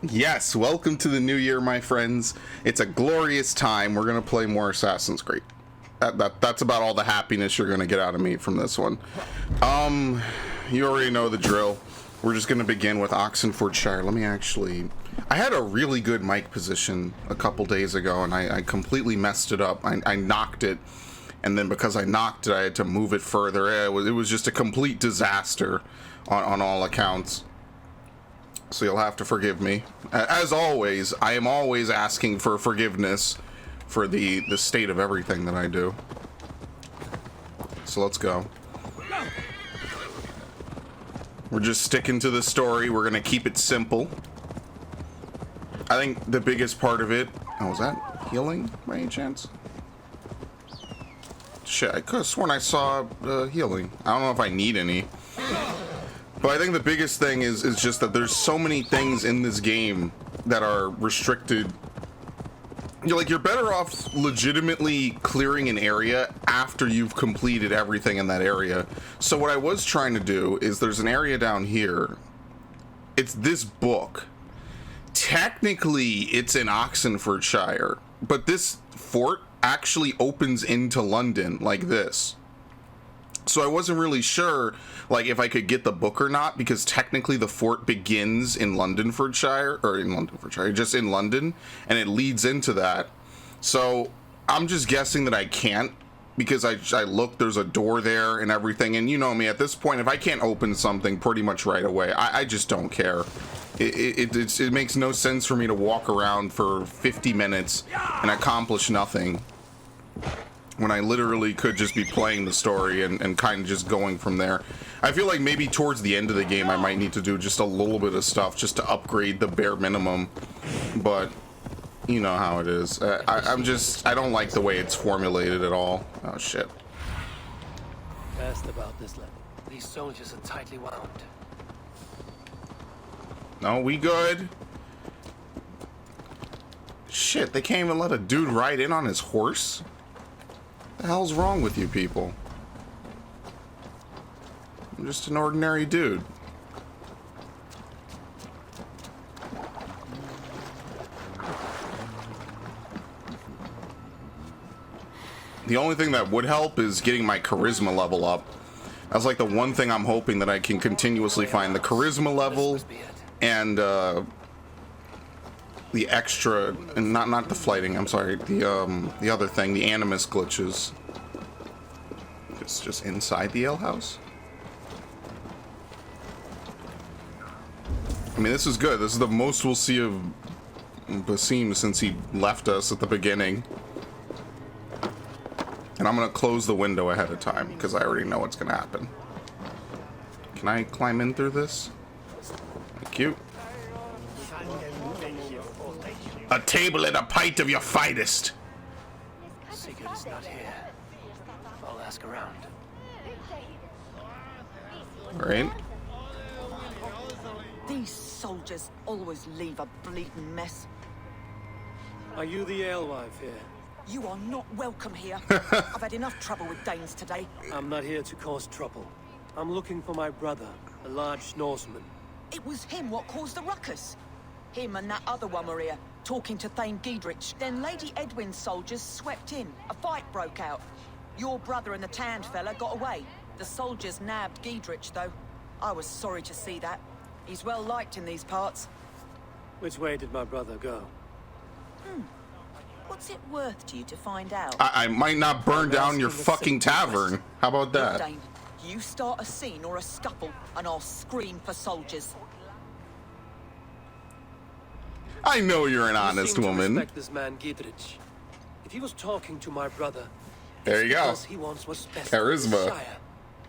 Yes, welcome to the new year, my friends. It's a glorious time. We're going to play more Assassin's Creed. That's about all the happiness you're going to get out of me from this one. You already know the drill. We're just going to begin with Oxenefordscire. Let me actually... I had a really good mic position a couple days ago, and I completely messed it up. I knocked it, and then because I knocked it, I had to move it further. It was just a complete disaster on all accounts. So you'll have to forgive me. As always, I am always asking for forgiveness for the state of everything that I do. So let's go. We're just sticking to the story. We're gonna keep it simple. I think the biggest part of it... Oh, was that healing by any chance? Shit, I could have sworn I saw healing. I don't know if I need any. But I think the biggest thing is just that there's so many things in this game that are restricted. You're better off legitimately clearing an area after you've completed everything in that area. So what I was trying to do is there's an area down here. It's this book. Technically, it's in Oxenefordscire, but this fort actually opens into London like this. So I wasn't really sure, if I could get the book or not, because technically the fort begins in Londonfordshire, just in London, and it leads into that. So I'm just guessing that I can't, because I looked, there's a door there and everything, and you know me, at this point, if I can't open something pretty much right away, I just don't care. It makes no sense for me to walk around for 50 minutes and accomplish nothing, when I literally could just be playing the story and kind of just going from there. I feel like maybe towards the end of the game I might need to do just a little bit of stuff just to upgrade the bare minimum, but you know how it is. I don't like the way it's formulated at all. Oh shit. Asked about this level. These soldiers are tightly wound. No, we good. Shit, they can't even let a dude ride in on his horse? What the hell's wrong with you people? I'm just an ordinary dude. The only thing that would help is getting my charisma level up. That's like the one thing I'm hoping that I can continuously find. The charisma level and the extra, and not the flighting, I'm sorry, the other thing, the animus glitches. It's just inside the alehouse. I mean, this is good. This is the most we'll see of Basim since he left us at the beginning. And I'm gonna close the window ahead of time because I already know what's gonna happen. Can I climb in through this? Thank you. A table and a pint of your finest. Sigurd is not here. I'll ask around. All right. These soldiers always leave a bleeding mess. Are you the alewife here? You are not welcome here. I've had enough trouble with Danes today. I'm not here to cause trouble. I'm looking for my brother, a large Norseman. It was him what caused the ruckus. Him and that other one were here, talking to Thane Giedrich. Then Lady Edwin's soldiers swept in. A fight broke out. Your brother and the tanned fella got away. The soldiers nabbed Giedrich, though. I was sorry to see that. He's well liked in these parts. Which way did my brother go? What's it worth to you to find out? I might not burn down your fucking tavern. How about that? Dane, you start a scene or a scuffle, and I'll scream for soldiers. I know you're an honest seem to woman. respect this man Giedrich. If he was talking to my brother, There you go. because he wants what's best Charisma. for the Shire.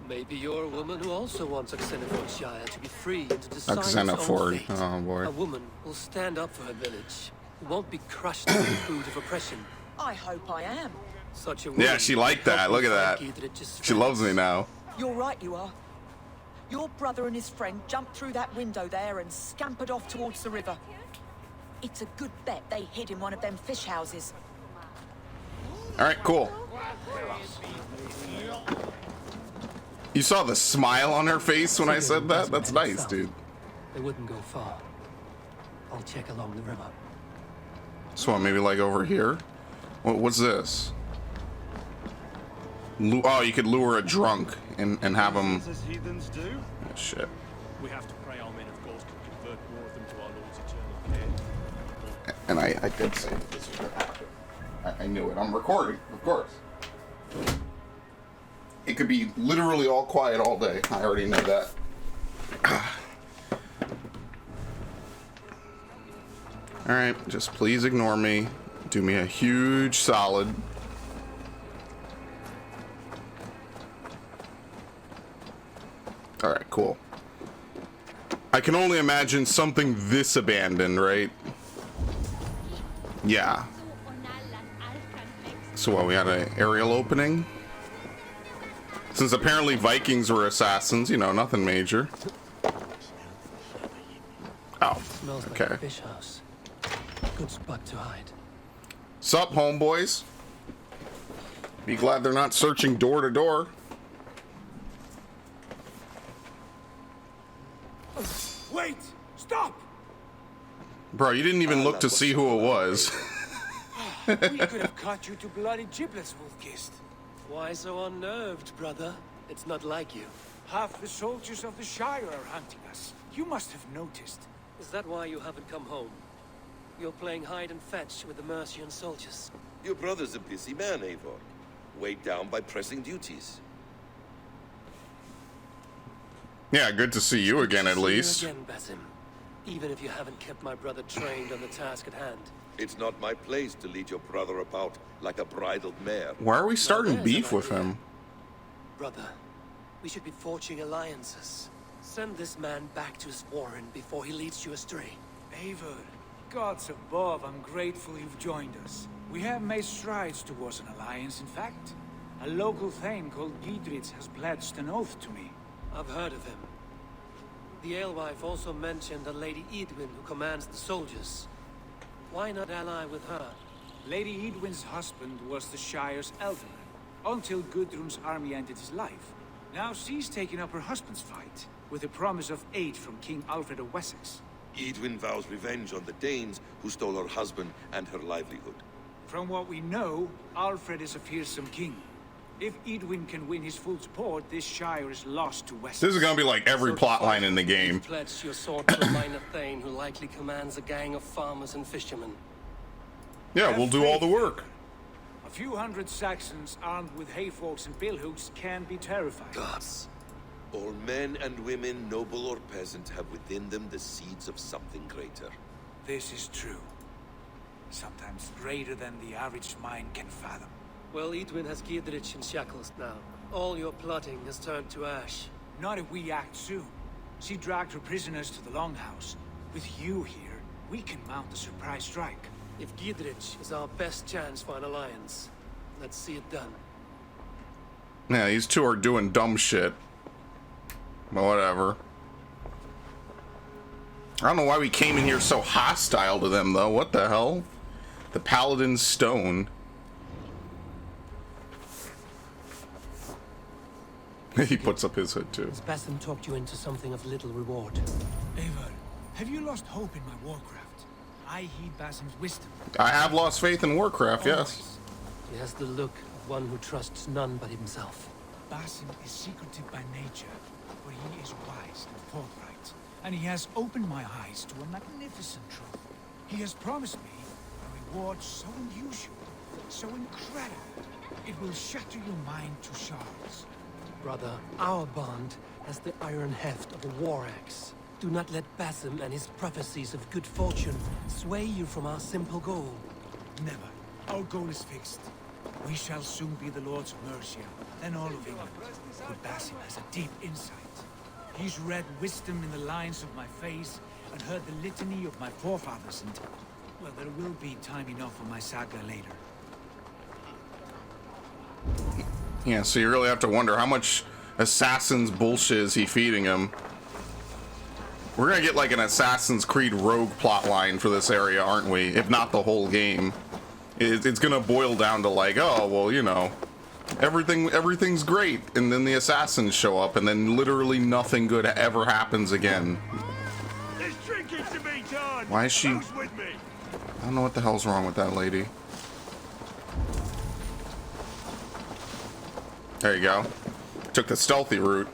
Maybe you're a woman who also wants Oxenefordscire to be free and to decide its own Oxeneford. fate. Oh boy. A woman will stand up for her village, who won't be crushed in the food of oppression. I hope I am. Such a woman Yeah, she liked that. Look at that. She loves me now. You're right, you are. Your brother and his friend jumped through that window there and scampered off towards the river. It's a good bet they hid in one of them fish houses. All right, cool. You saw the smile on her face when I said that? That's nice, dude. They wouldn't go far. I'll check along the river. So maybe like over here? What's this? Oh, you could lure a drunk and have him. As heathens do. Oh, shit. We have to pray our men of course can convert more of them to our Lord's eternal care. And I did say that this was gonna happen. I knew it. I'm recording, of course. It could be literally all quiet all day. I already know that. Alright, just please ignore me. Do me a huge solid. Alright, cool. I can only imagine something this abandoned, right? Yeah. So what, we had an aerial opening? Since apparently Vikings were assassins, you know, nothing major. Oh, Smells okay. like a fish house. Good spot to hide. Sup, homeboys? Be glad they're not searching door to door. Wait! Stop! Bro, you didn't even look to see who it was. We could have cut you to bloody giblets, Wolf-Kissed. Why so unnerved, brother? It's not like you. Half the soldiers of the Shire are hunting us. You must have noticed. Is that why you haven't come home? You're playing hide and fetch with the Mercian soldiers. Your brother's a busy man, Eivor. Weighed down by pressing duties. Yeah, good to see you again at See you least. again, Basim. Even if you haven't kept my brother trained on the task at hand. It's not my place to lead your brother about like a bridled mare. Why are we starting there's beef an with idea. him? Brother, we should be forging alliances. Send this man back to his warren before he leads you astray. Eivor, gods above, I'm grateful you've joined us. We have made strides towards an alliance, in fact. A local thane called Giedrich has pledged an oath to me. I've heard of him. The alewife also mentioned a Lady Edwin who commands the soldiers. Why not ally with her? Lady Edwin's husband was the Shire's elder, until Gudrun's army ended his life. Now she's taking up her husband's fight, with a promise of aid from King Alfred of Wessex. Edwin vows revenge on the Danes who stole her husband and her livelihood. From what we know, Alfred is a fearsome king. If Edwin can win his full support, this Shire is lost to Wessex. This is gonna be like every plotline in the game. You've pledged your sword to a minor thane who likely commands a gang of farmers and fishermen. Yeah, we'll do all the work. A few hundred Saxons armed with hayforks and billhooks can be terrifying. Gods. All men and women, noble or peasant, have within them the seeds of something greater. This is true. Sometimes greater than the average mind can fathom. Well, Edwin has Giedrich in shackles now. All your plotting has turned to ash. Not if we act soon. She dragged her prisoners to the Longhouse. With you here, we can mount a surprise strike. If Giedrich is our best chance for an alliance, let's see it done. Yeah, these two are doing dumb shit. But whatever. I don't know why we came in here so hostile to them, though. What the hell? The Paladin's Stone. He puts up his hood, too. Has Basim talked you into something of little reward? Eivor, have you lost hope in my warcraft? I heed Basim's wisdom. I have lost faith in Warcraft, yes. Always. He has the look of one who trusts none but himself. Basim is secretive by nature, but he is wise and forthright. And he has opened my eyes to a magnificent truth. He has promised me a reward so unusual, so incredible, it will shatter your mind to shards. Brother, our bond has the iron heft of a war axe. Do not let Basim and his prophecies of good fortune sway you from our simple goal. Never. Our goal is fixed. We shall soon be the Lords of Mercia, and all of England. But Basim has a deep insight. He's read wisdom in the lines of my face, and heard the litany of my forefathers, and... well, there will be time enough for my saga later. Yeah, so you really have to wonder how much Assassin's bullshit is he feeding him. We're gonna get like an Assassin's Creed rogue plotline for this area, aren't we? If not the whole game. It's gonna boil down to like, oh, well, you know, everything's great, and then the assassins show up, and then literally nothing good ever happens again. There's drinking to be done! Why is she... Who's with me? I don't know what the hell's wrong with that lady. There you go. Took the stealthy route.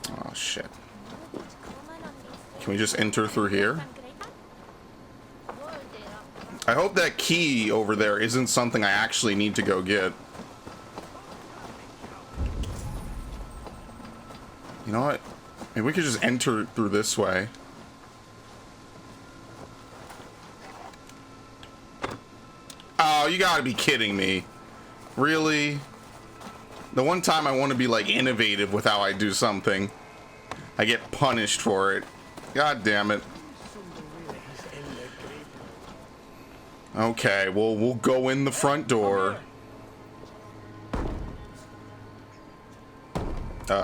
Oh, shit. Can we just enter through here? I hope that key over there isn't something I actually need to go get. You know what? Maybe we could just enter through this way. Oh, you gotta be kidding me. Really? The one time I want to be like innovative with how I do something, I get punished for it. God damn it. Okay, well, we'll go in the front door.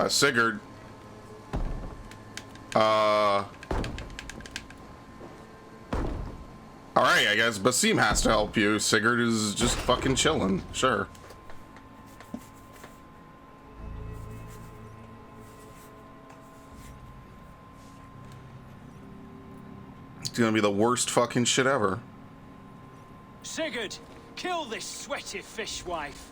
Sigurd. Alright, I guess Basim has to help you. Sigurd is just fucking chilling. Sure. It's gonna be the worst fucking shit ever. Sigurd, kill this sweaty fishwife.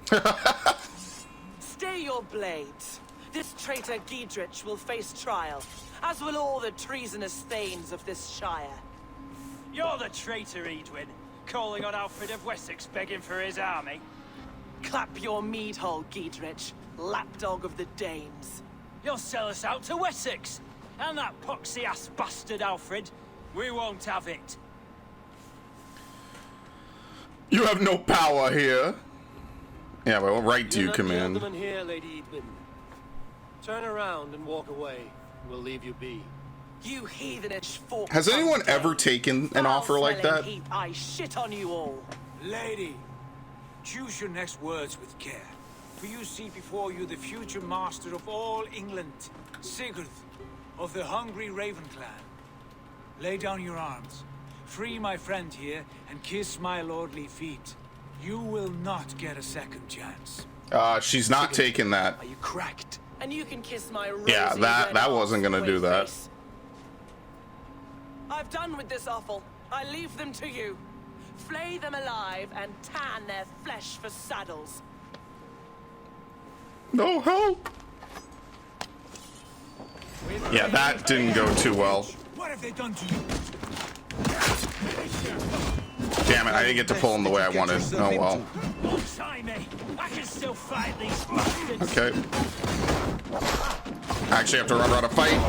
Stay your blades. This traitor Giedrich will face trial, as will all the treasonous thanes of this shire. You're the traitor, Edwin, calling on Alfred of Wessex begging for his army. Clap your mead hole, Giedrich, lapdog of the Danes. You'll sell us out to Wessex, and that poxy-ass bastard Alfred. We won't have it. You have no power here. Yeah, but we'll write to you, You're not command. gentleman here, Lady Edwin. Turn around and walk away. We'll leave you be. You heathenish fork. Has anyone ever taken an offer like that? Heap, I shit on you all. Lady, choose your next words with care. For you see before you the future master of all England, Sigurd, of the hungry Raven clan. Lay down your arms. Free my friend here and kiss my lordly feet. You will not get a second chance. She's not taking that. Are you cracked? And you can kiss my rosy Yeah, that red wasn't gonna do arse that. face. I've done with this offal. I leave them to you. Flay them alive and tan their flesh for saddles. No help. Yeah, that didn't go too well. What have they done to you? Damn it, I didn't get to pull him the way I wanted. Oh well. Don't tie me. I can still fight these bastards. Okay. I actually have to remember how to fight.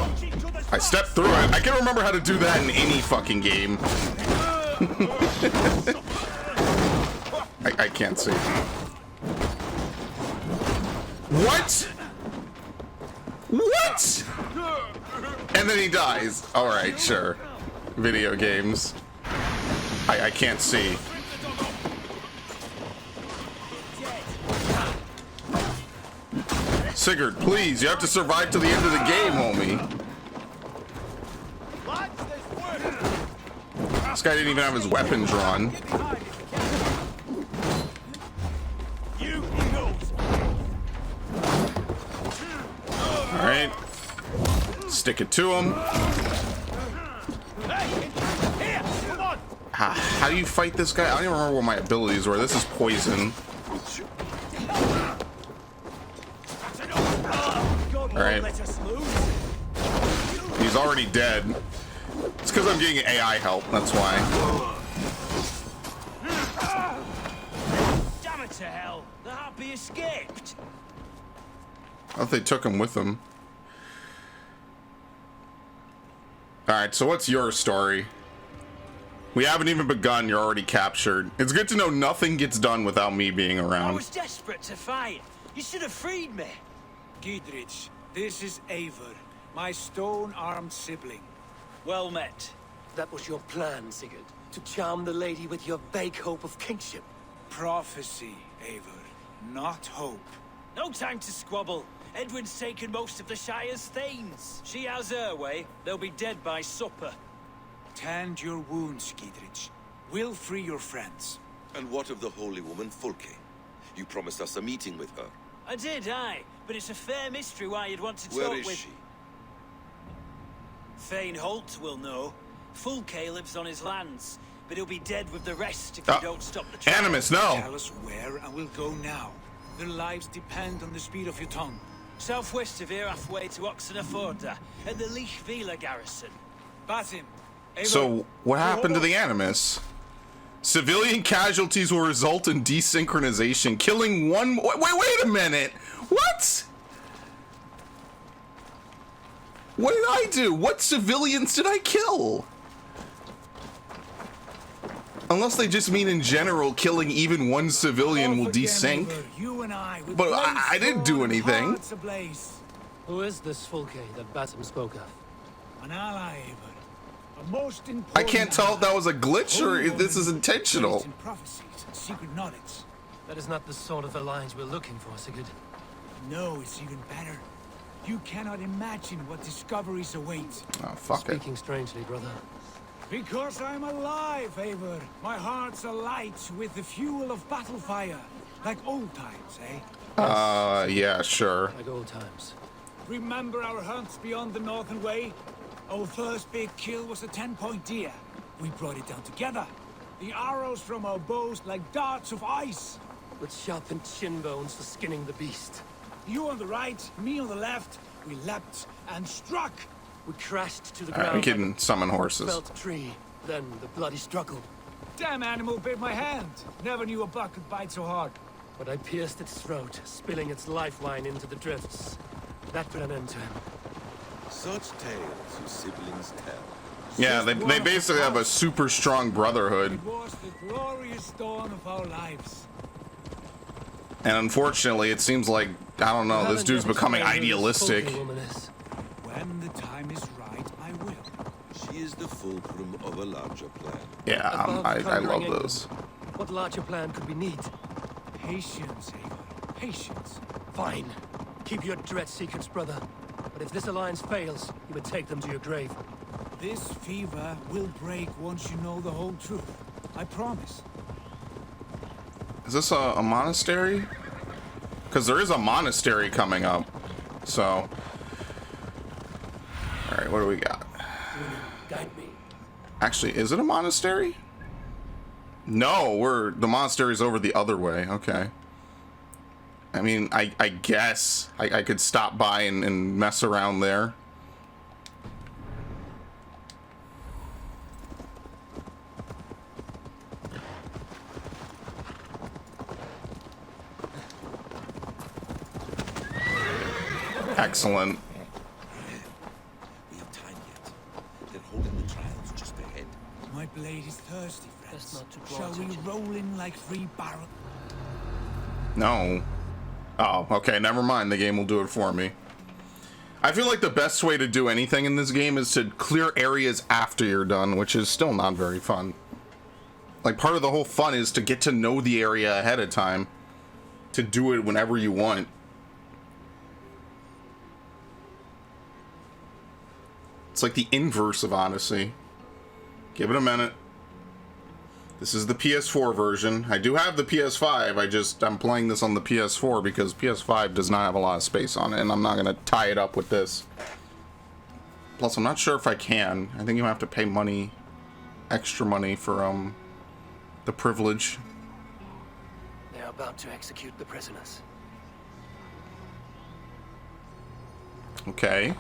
I stepped through it. I can remember how to do that in any fucking game. I can't see. What? What? And then he dies. Alright, sure. Video games. I can't see. Sigurd, please, you have to survive to the end of the game, homie. This guy didn't even have his weapon drawn. Alright. Stick it to him. How do you fight this guy? I don't even remember what my abilities were. This is poison. Alright. He's already dead. It's because I'm getting AI help, that's why. Damn it to hell. The harpy escaped. I thought they took him with them. Alright, so what's your story? We haven't even begun, you're already captured. It's good to know nothing gets done without me being I around. was desperate to fight. You should have freed me. Giedrich, this is Eivor, my stone-armed sibling. Well met. That was your plan, Sigurd. To charm the lady with your vague hope of kingship. Prophecy, Eivor, not hope. No time to squabble. Edwin's taken most of the Shire's thanes. She has her way. They'll be dead by supper. Tend your wounds, Giedrich. We'll free your friends. And what of the holy woman Fulke? You promised us a meeting with her. I did, aye. But it's a fair mystery why you'd want to Where talk is with... she? Thane Holt will know. Fulke lives on his lands, but he'll be dead with the rest if you don't stop the trial. Animus, no. Tell us where, and we'll go now. Their lives depend on the speed of your tongue. Southwest of here, halfway to Oxenefordscire, at the Lichvila garrison. Basim. So, what happened to the Animus? Civilian casualties will result in desynchronization, killing one... Wait a minute! What? What did I do? What civilians did I kill? Unless they just mean in general, killing even one civilian will desync. But I didn't do anything. Who is this Fulke that Basim spoke of? An ally, Eivor. A most important I can't tell if that was a glitch or if this is intentional. Prophecies and secret knowledge. That is not the sort of alliance we're looking for, Sigurd. No, it's even better. You cannot imagine what discoveries await. Oh, fuck it. Speaking strangely, brother. Because I'm alive, Eivor. My heart's alight with the fuel of battle fire. Like old times, eh? Yeah, sure. Like old times. Remember our hunts beyond the Northern Way? Our first big kill was a 10-point deer. We brought it down together. The arrows from our bows like darts of ice. With sharpened shin bones for skinning the beast. You on the right, me on the left. We leapt and struck. We crashed to the Alright, ground. we can summon horses. Felt tree. Then the bloody struggle. Damn animal bit my hand. Never knew a buck could bite so hard. But I pierced its throat, spilling its lifeline into the drifts. That put an end to him. Such tales your siblings tell. Yeah, they basically have a super strong brotherhood. It was the glorious dawn of our lives. And unfortunately, it seems like, I don't know, this dude's becoming idealistic. When the time is right, I will. She is the fulcrum of a larger plan. Yeah, I love those. What larger plan could we need? Patience, Eivor. Patience. Fine. Keep your dread secrets, brother. But if this alliance fails, you would take them to your grave. This fever will break once you know the whole truth. I promise. Is this a monastery? Because there is a monastery coming up. So. Alright, what do we got? Guide me. Actually, is it a monastery? No, the monastery's over the other way. Okay. I mean, I guess I could stop by and mess around there. Excellent. We have time yet. They're holding the trials just ahead. My blade is thirsty, friends. Best not to draw Shall we attention. roll in like free barrel? No. Oh, okay, never mind. The game will do it for me. I feel like the best way to do anything in this game is to clear areas after you're done, which is still not very fun. Like, part of the whole fun is to get to know the area ahead of time. To do it whenever you want. It's like the inverse of Odyssey. Give it a minute. This is the PS4 version. I do have the PS5, I'm playing this on the PS4 because PS5 does not have a lot of space on it, and I'm not going to tie it up with this. Plus, I'm not sure if I can. I think you have to pay money, extra money for, the privilege. They are about to execute the prisoners. Okay.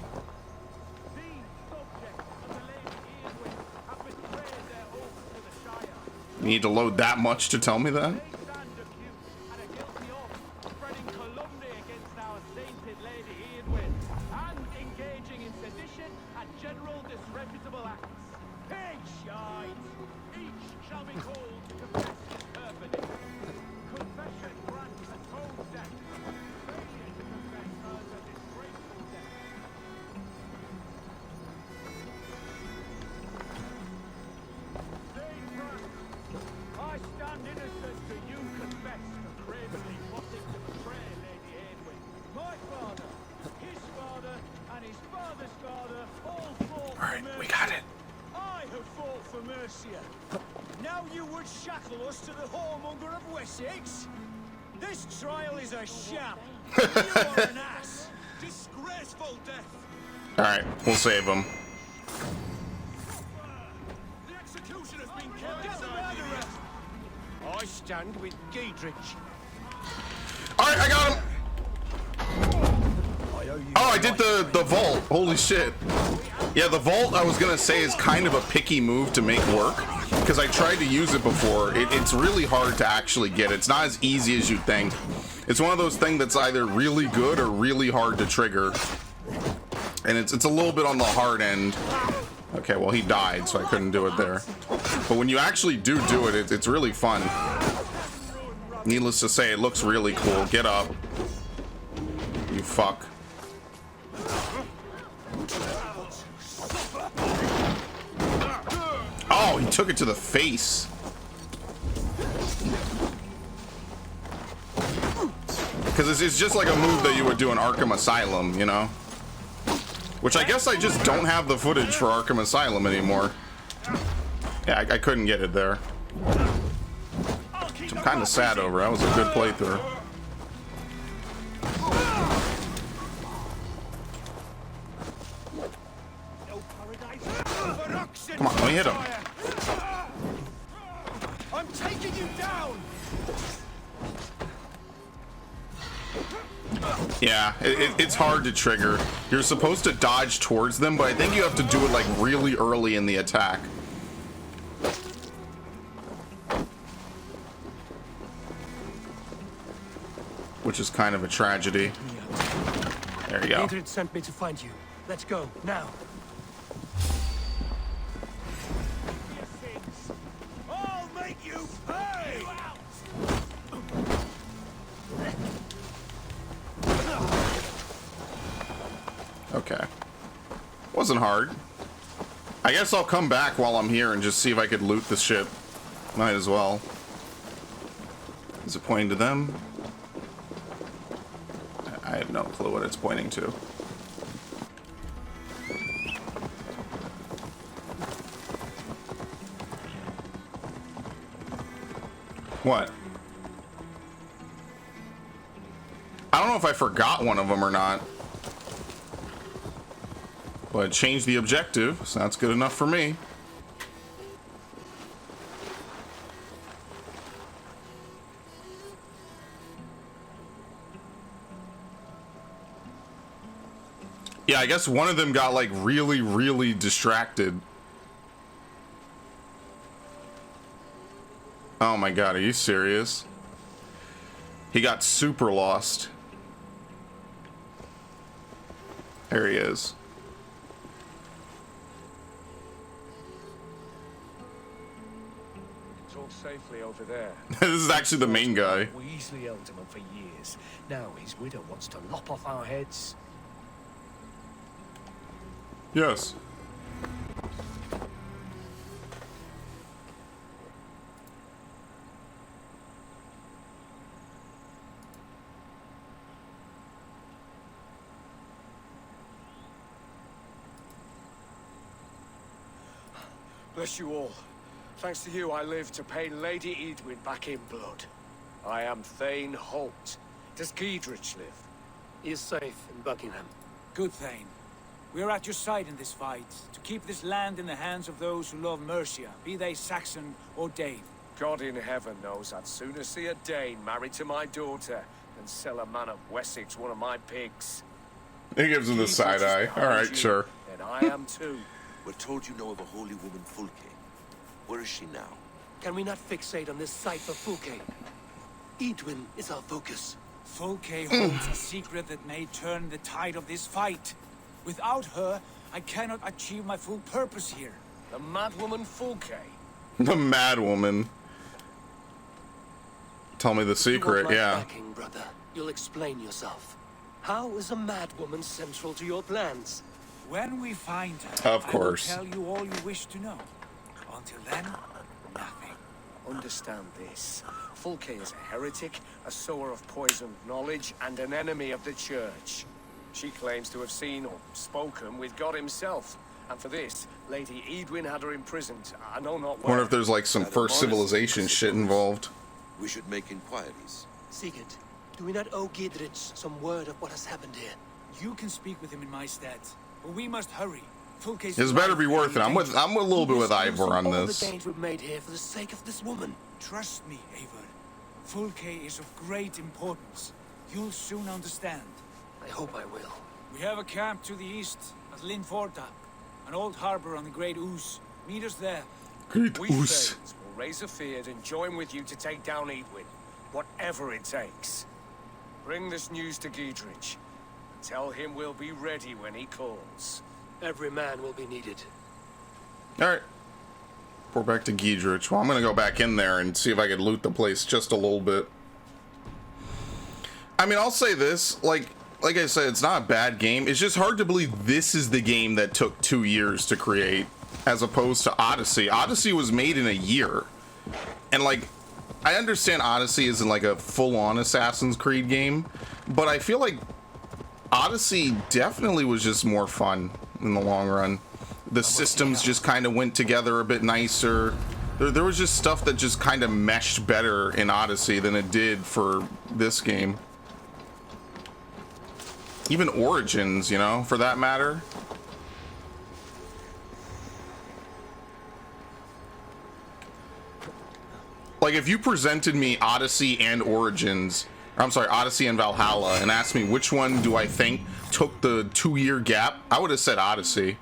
You need to load that much to tell me that? Alright, we got it. I have fought for Mercia. Now you would shackle us to the whoremonger of Wessex? This trial is a sham. You are an ass. Disgraceful death. Alright, we'll save him. The executioner's been killed. Get the murderer! I stand with Giedrich. Alright, I got him! Oh, I did the vault. Holy shit. Yeah, the vault, I was gonna say, is kind of a picky move to make work, because I tried to use it before. It's really hard to actually get. It's not as easy as you'd think. It's one of those things that's either really good or really hard to trigger. And it's a little bit on the hard end. Okay, well, he died, so I couldn't do it there. But when you actually do it, it's really fun. Needless to say, it looks really cool. Get up. You fuck. Oh, he took it to the face. Because it's just like a move that you would do in Arkham Asylum, you know? Which I guess I just don't have the footage for Arkham Asylum anymore. Yeah, I couldn't get it there. Which I'm kind of sad over. That was a good playthrough. Come on, let me hit him. I'm taking you down. Yeah, it's hard to trigger. You're supposed to dodge towards them, but I think you have to do it like really early in the attack. Which is kind of a tragedy. There you go. Adrian sent me to find you. Let's go, now. I'll make you pay. Okay. Wasn't hard. I guess I'll come back while I'm here and just see if I could loot this shit. Might as well. Is it pointing to them? I have no clue what it's pointing to. What? I don't know if I forgot one of them or not. But change the objective, so that's good enough for me. Yeah, I guess one of them got like really distracted. Oh my god, are you serious? He got super lost. There he is. It's all safely over there. This is actually the main guy. We easily held him for years. Now his widow wants to lop off our heads. Yes. Bless you all. Thanks to you, I live to pay Lady Edwin back in blood. I am Thane Holt. Does Giedrich live? He is safe in Buckingham. Good Thane. We are at your side in this fight, to keep this land in the hands of those who love Mercia, be they Saxon or Dane. God in heaven knows I'd sooner see a Dane married to my daughter than sell a man of Wessex one of my pigs. He gives him the side eye. Alright, sure. And I am too. We're told you know of a holy woman, Fulke. Where is she now? Can we not fixate on this site for Fulke? Edwin is our focus. Fulke holds a secret that may turn the tide of this fight. Without her, I cannot achieve my full purpose here. The madwoman Fulke. The mad woman. Tell me the secret, You want my yeah. backing, brother. You'll explain yourself. How is a mad woman central to your plans? When we find her, Of course. I will tell you all you wish to know. Until then, nothing. Understand this. Fulke is a heretic, a sower of poisoned knowledge, and an enemy of the Church. She claims to have seen or spoken with God himself. And for this, Lady Edwin had her imprisoned. I know not where. Wonder if there's like some first civilization shit involved. We should make inquiries. Sigurd, do we not owe Giedrich some word of what has happened here? You can speak with him in my stead, but we must hurry. This better be worth it. I'm a little bit with Ivor on all this. the gains we've made here for the sake of this woman. Trust me, Eivor. Fulke is of great importance. You'll soon understand. I hope I will. We have a camp to the east at Linforda, an old harbor on the Great Ouse. Meet us there. Great We Ouse. Thanes will raise a field and join with you to take down Edwin, whatever it takes. Bring this news to Giedrich. Tell him we'll be ready when he calls. Every man will be needed. Alright. We're back to Giedrich. Well, I'm gonna go back in there and see if I can loot the place just a little bit. I mean, I'll say this, like I said, it's not a bad game. It's just hard to believe this is the game that took 2 years to create, as opposed to Odyssey. Odyssey was made in a year. And like, I understand Odyssey isn't like a full-on Assassin's Creed game, but I feel like Odyssey definitely was just more fun in the long run. The systems just kind of went together a bit nicer. There was just stuff that just kind of meshed better in Odyssey than it did for this game. Even Origins, you know, for that matter. Like, if you presented me Odyssey and Origins, or I'm sorry, Odyssey and Valhalla, and asked me which one do I think took the 2-year gap, I would have said Odyssey.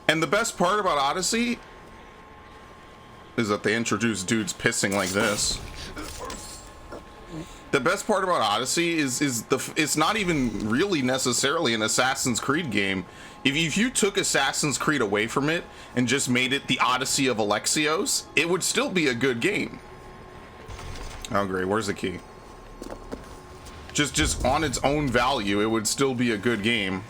And the best part about Odyssey is that they introduced dudes pissing like this. The best part about Odyssey is it's not even really necessarily an Assassin's Creed game. If you took Assassin's Creed away from it and just made it the Odyssey of Alexios, it would still be a good game. Oh great, where's the key? Just on its own value, it would still be a good game.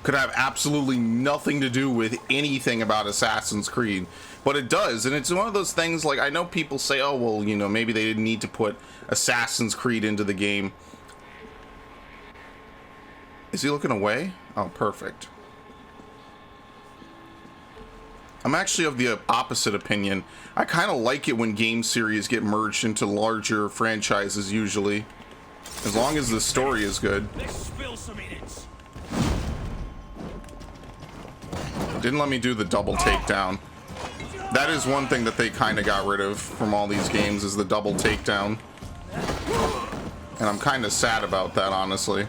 Could have absolutely nothing to do with anything about Assassin's Creed, but it does. And it's one of those things, like, I know people say, oh well, you know, maybe they didn't need to put Assassin's Creed into the game. Is he looking away? Oh, perfect. I'm actually of the opposite opinion. I kind of like it when game series get merged into larger franchises, usually, as long as the story is good. Let's spill some innards. Didn't let me do the double takedown. That is one thing that they kind of got rid of from all these games, is the double takedown. And I'm kind of sad about that, honestly.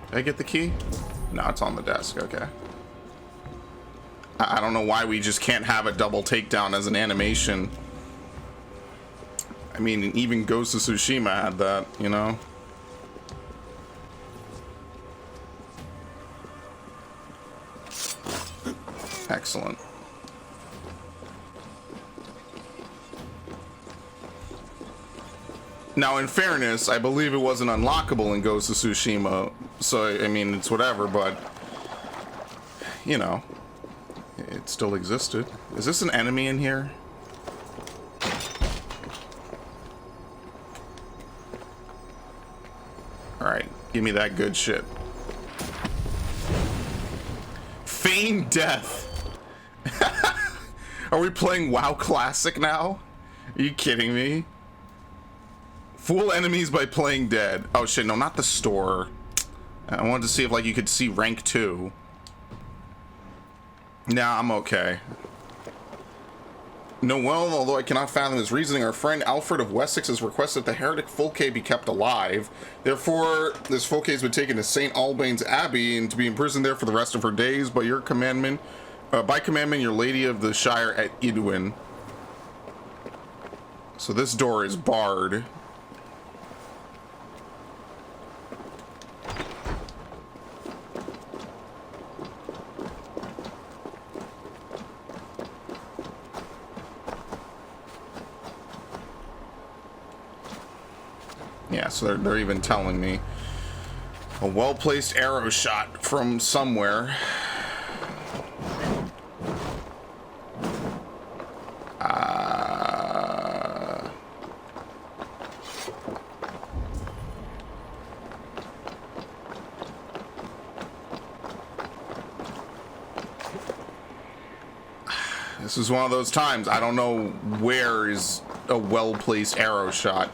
Did I get the key? No, it's on the desk. Okay. I don't know why we just can't have a double takedown as an animation. I mean, even Ghost of Tsushima had that, you know? Excellent. Now, in fairness, I believe it wasn't unlockable in Ghost of Tsushima, so, I mean, it's whatever, but, you know, it still existed. Is this an enemy in here? Alright, give me that good shit. Feigned death! Are we playing WoW Classic now? Are you kidding me? Fool enemies by playing dead. Oh shit, no, not the store. I wanted to see if, like, you could see rank 2. Nah, I'm okay. No, well, although I cannot fathom his reasoning, our friend Alfred of Wessex has requested that the heretic Fulke be kept alive. Therefore, this Fulke has been taken to St. Albane's Abbey and to be imprisoned there for the rest of her days by your commandment. By commandment, your Lady of the Shire at Edwin. So this door is barred. Yeah, so they're even telling me. A well-placed arrow shot from somewhere. This is one of those times, I don't know where is a well-placed arrow shot.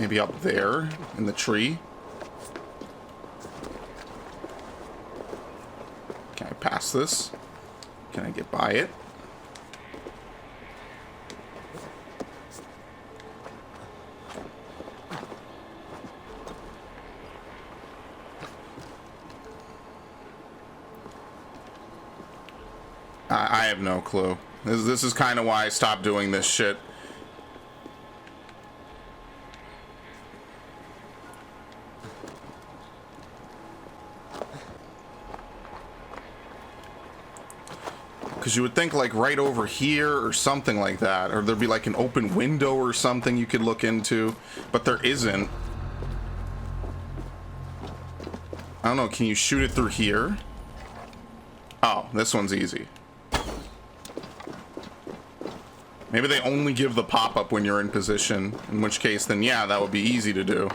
Maybe up there in the tree. Can I pass this? Can I get by it? I have no clue. This is kind of why I stopped doing this shit. Because you would think like right over here or something like that, or there'd be like an open window or something you could look into, but there isn't. I don't know, can you shoot it through here? Oh, this one's easy. Maybe they only give the pop-up when you're in position, in which case then yeah, that would be easy to do.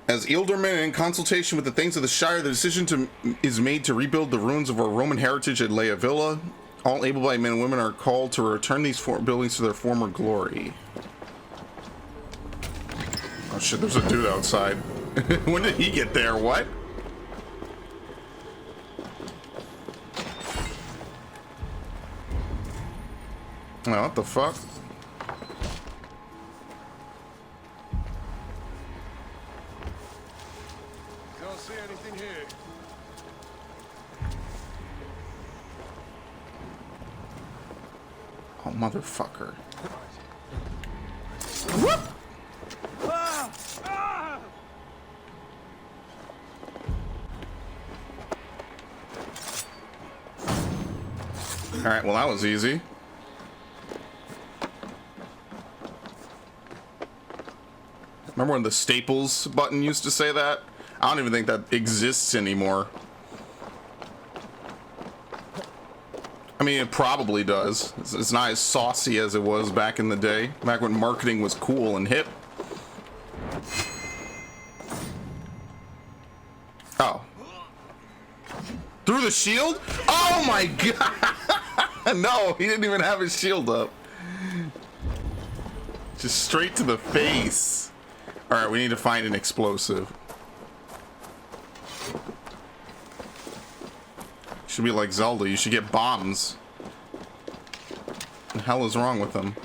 As Ealdorman, in consultation with the Thanes of the Shire, the decision is made to rebuild the ruins of our Roman heritage at Leia Villa. All able-bodied men and women are called to return these buildings to their former glory. Oh shit, there's a dude outside. When did he get there? What? Oh, what the fuck? Don't see anything here. Oh, motherfucker. Whoop! Alright, well that was easy. Remember when the Staples button used to say that? I don't even think that exists anymore. I mean, it probably does. It's not as saucy as it was back in the day, back when marketing was cool and hip. Oh. Through the shield? Oh my god! No, he didn't even have his shield up. Just straight to the face. Alright, we need to find an explosive. Should be like Zelda, you should get bombs. What the hell is wrong with them?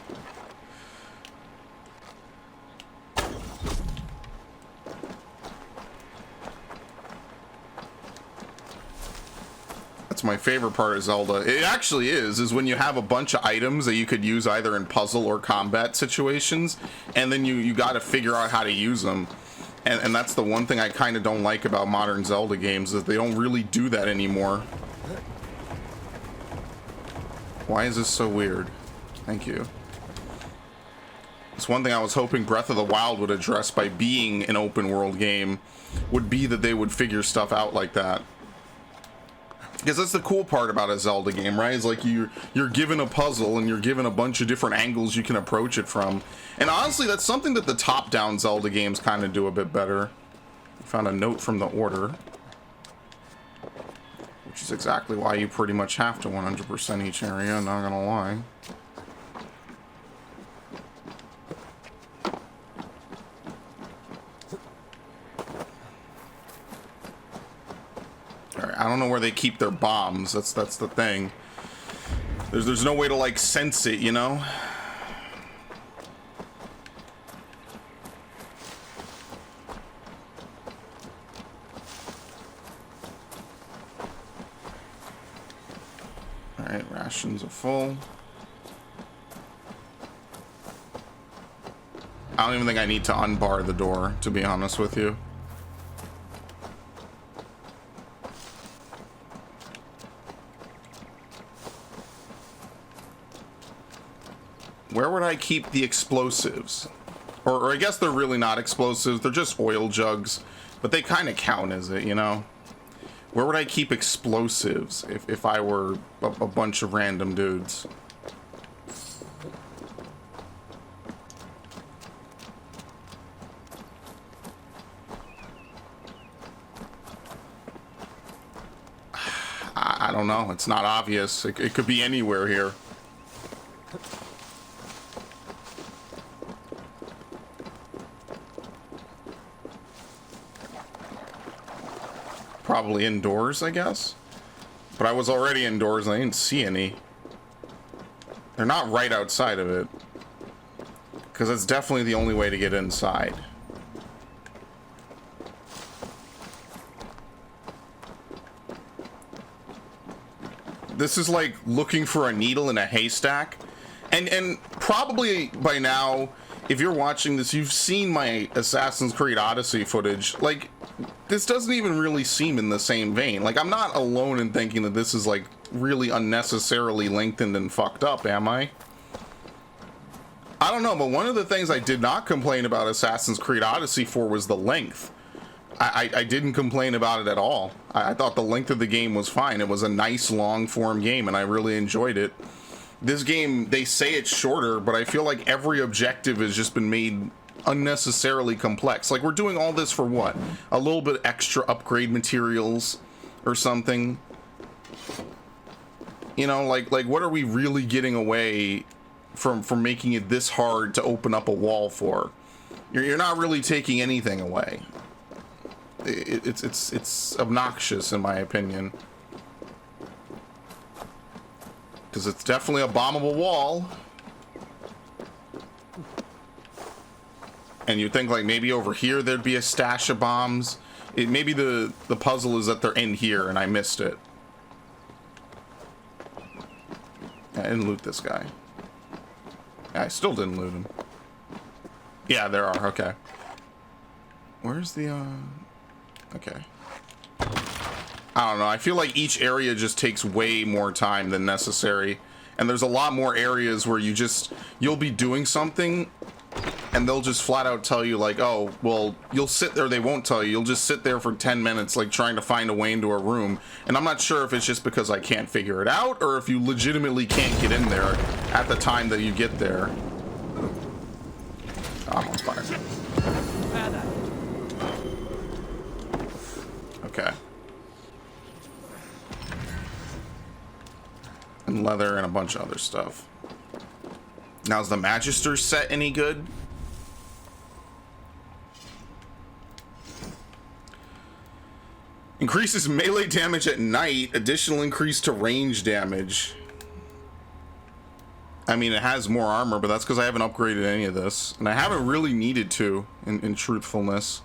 That's my favorite part of Zelda. It actually is when you have a bunch of items that you could use either in puzzle or combat situations, and then you gotta figure out how to use them. And that's the one thing I kind of don't like about modern Zelda games, is they don't really do that anymore. Why is this so weird? Thank you. It's one thing I was hoping Breath of the Wild would address by being an open world game, would be that they would figure stuff out like that. Because that's the cool part about a Zelda game, right? It's like you're given a puzzle and you're given a bunch of different angles you can approach it from. And honestly, that's something that the top-down Zelda games kind of do a bit better. Found a note from the Order. Which is exactly why you pretty much have to 100% each area, not gonna lie. Alright, I don't know where they keep their bombs. That's the thing. There's no way to like sense it, you know? Alright, rations are full. I don't even think I need to unbar the door, to be honest with you. Where would I keep the explosives? Or I guess they're really not explosives, they're just oil jugs, but they kind of count as it, you know? Where would I keep explosives if I were a bunch of random dudes? I don't know, it's not obvious. It could be anywhere here. Probably indoors, I guess. But I was already indoors and I didn't see any. They're not right outside of it. Because it's definitely the only way to get inside. This is like looking for a needle in a haystack. And probably by now, if you're watching this, you've seen my Assassin's Creed Odyssey footage. Like, this doesn't even really seem in the same vein. Like, I'm not alone in thinking that this is, like, really unnecessarily lengthened and fucked up, am I? I don't know, but one of the things I did not complain about Assassin's Creed Odyssey for was the length. I didn't complain about it at all. I thought the length of the game was fine. It was a nice long-form game, and I really enjoyed it. This game, they say it's shorter, but I feel like every objective has just been made unnecessarily complex. Like, we're doing all this for what? A little bit extra upgrade materials or something? You know, like what are we really getting away from making it this hard to open up a wall for? You're not really taking anything away. It's obnoxious in my opinion. Because it's definitely a bombable wall. And you'd think like maybe over here there'd be a stash of bombs. Maybe the puzzle is that they're in here and I missed it. I didn't loot this guy. I still didn't loot him. Yeah, there are. Okay. Where's the okay. I don't know. I feel like each area just takes way more time than necessary. And there's a lot more areas where you'll be doing something and they'll just flat out tell you like, oh, well, you'll sit there. They won't tell you. You'll just sit there for 10 minutes, like trying to find a way into a room. And I'm not sure if it's just because I can't figure it out or if you legitimately can't get in there at the time that you get there. Oh, I'm on fire. Okay. And leather and a bunch of other stuff. Now, is the Magister set any good? Increases melee damage at night. Additional increase to range damage. I mean, it has more armor, but that's because I haven't upgraded any of this. And I haven't really needed to, in truthfulness.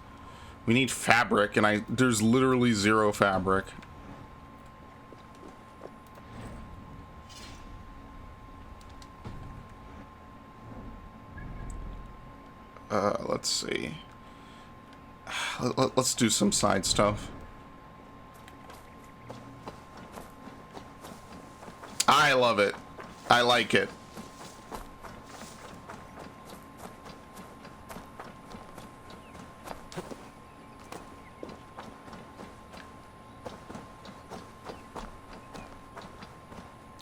We need fabric, and there's literally 0 fabric. Let's see. Let's do some side stuff. I love it. I like it.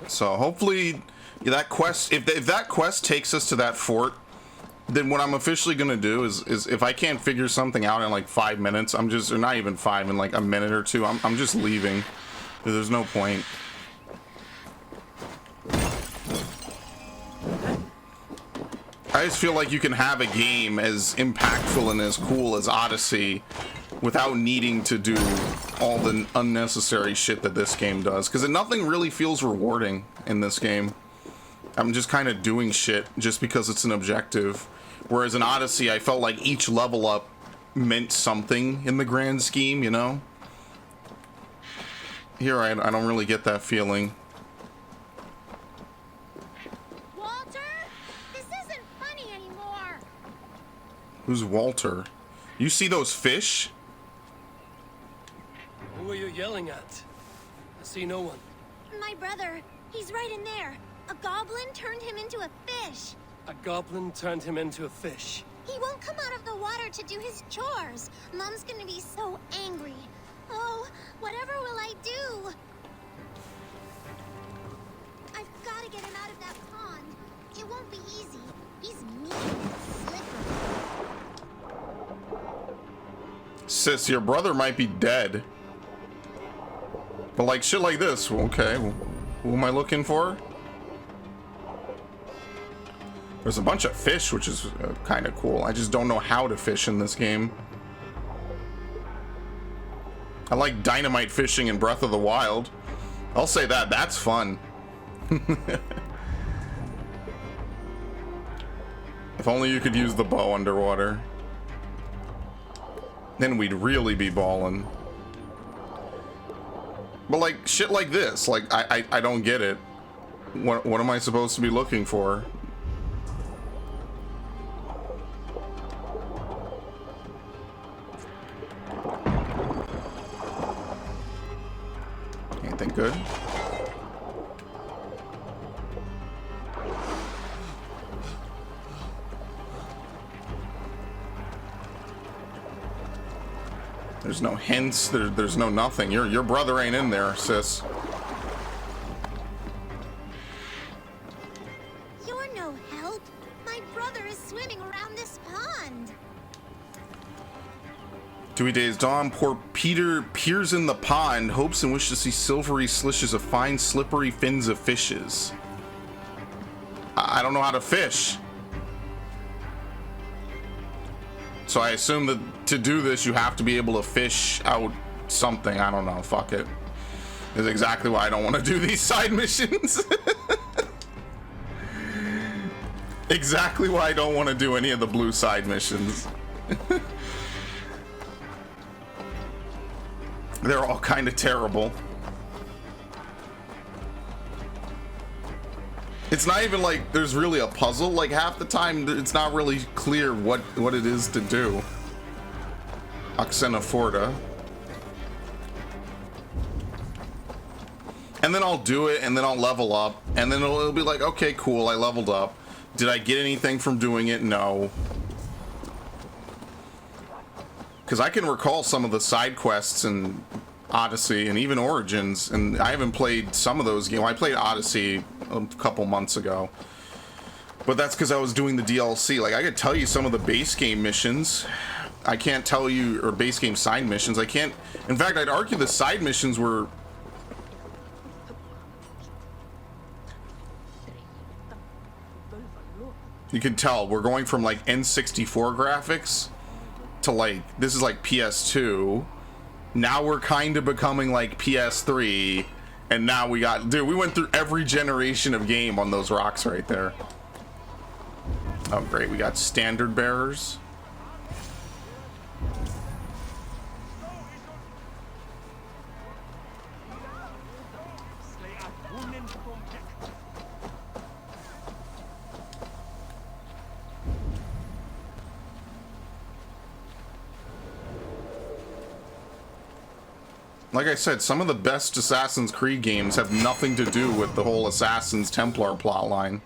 So hopefully that quest, if that quest takes us to that fort, then what I'm officially gonna do is if I can't figure something out in like 5 minutes, I'm just, or not even 5, in like a minute or 2, I'm just leaving. There's no point. I just feel like you can have a game as impactful and as cool as Odyssey without needing to do all the unnecessary shit that this game does, because nothing really feels rewarding in this game. I'm just kind of doing shit just because it's an objective, whereas in Odyssey I felt like each level up meant something in the grand scheme, you know? Here I don't really get that feeling. Walter, this isn't funny anymore. Who's Walter? You see those fish? Who are you yelling at? I see no one. My brother, he's right in there. A goblin turned him into a fish. A goblin turned him into a fish. He won't come out of the water to do his chores. Mom's gonna be so angry. Oh, whatever will I do? I've gotta get him out of that pond. It won't be easy. He's mean and slippery. Sis, your brother might be dead. But like shit like this, okay, who am I looking for? There's a bunch of fish, which is kind of cool. I just don't know how to fish in this game. I like dynamite fishing in Breath of the Wild. I'll say that. That's fun. If only you could use the bow underwater. Then we'd really be ballin'. But like, shit like this, like, I don't get it. What am I supposed to be looking for? Anything good? There's no hints, there's no nothing. Your brother ain't in there, sis. You're no help. My brother is swimming around this pond. Dewy days dawn, poor Peter peers in the pond, hopes and wishes to see silvery slishes of fine slippery fins of fishes. I don't know how to fish. So I assume that to do this, you have to be able to fish out something. I don't know. Fuck it. This is exactly why I don't want to do these side missions. Exactly why I don't want to do any of the blue side missions. They're all kind of terrible. It's not even like there's really a puzzle. Like half the time it's not really clear what it is to do. Oxenefordscire. And then I'll do it and then I'll level up and then it'll be like, okay, cool, I leveled up. Did I get anything from doing it? No. Because I can recall some of the side quests in Odyssey and even Origins, and I haven't played some of those games. I played Odyssey a couple months ago, but that's because I was doing the DLC. Like, I could tell you some of the base game missions. I can't tell you, or base game side missions. I can't. In fact, I'd argue the side missions were. You can tell we're going from like N64 graphics to like, this is like PS2. Now we're kind of becoming like PS3, and now we got, dude, we went through every generation of game on those rocks right there. Oh great, we got standard bearers. Like I said, some of the best Assassin's Creed games have nothing to do with the whole Assassins Templar plotline.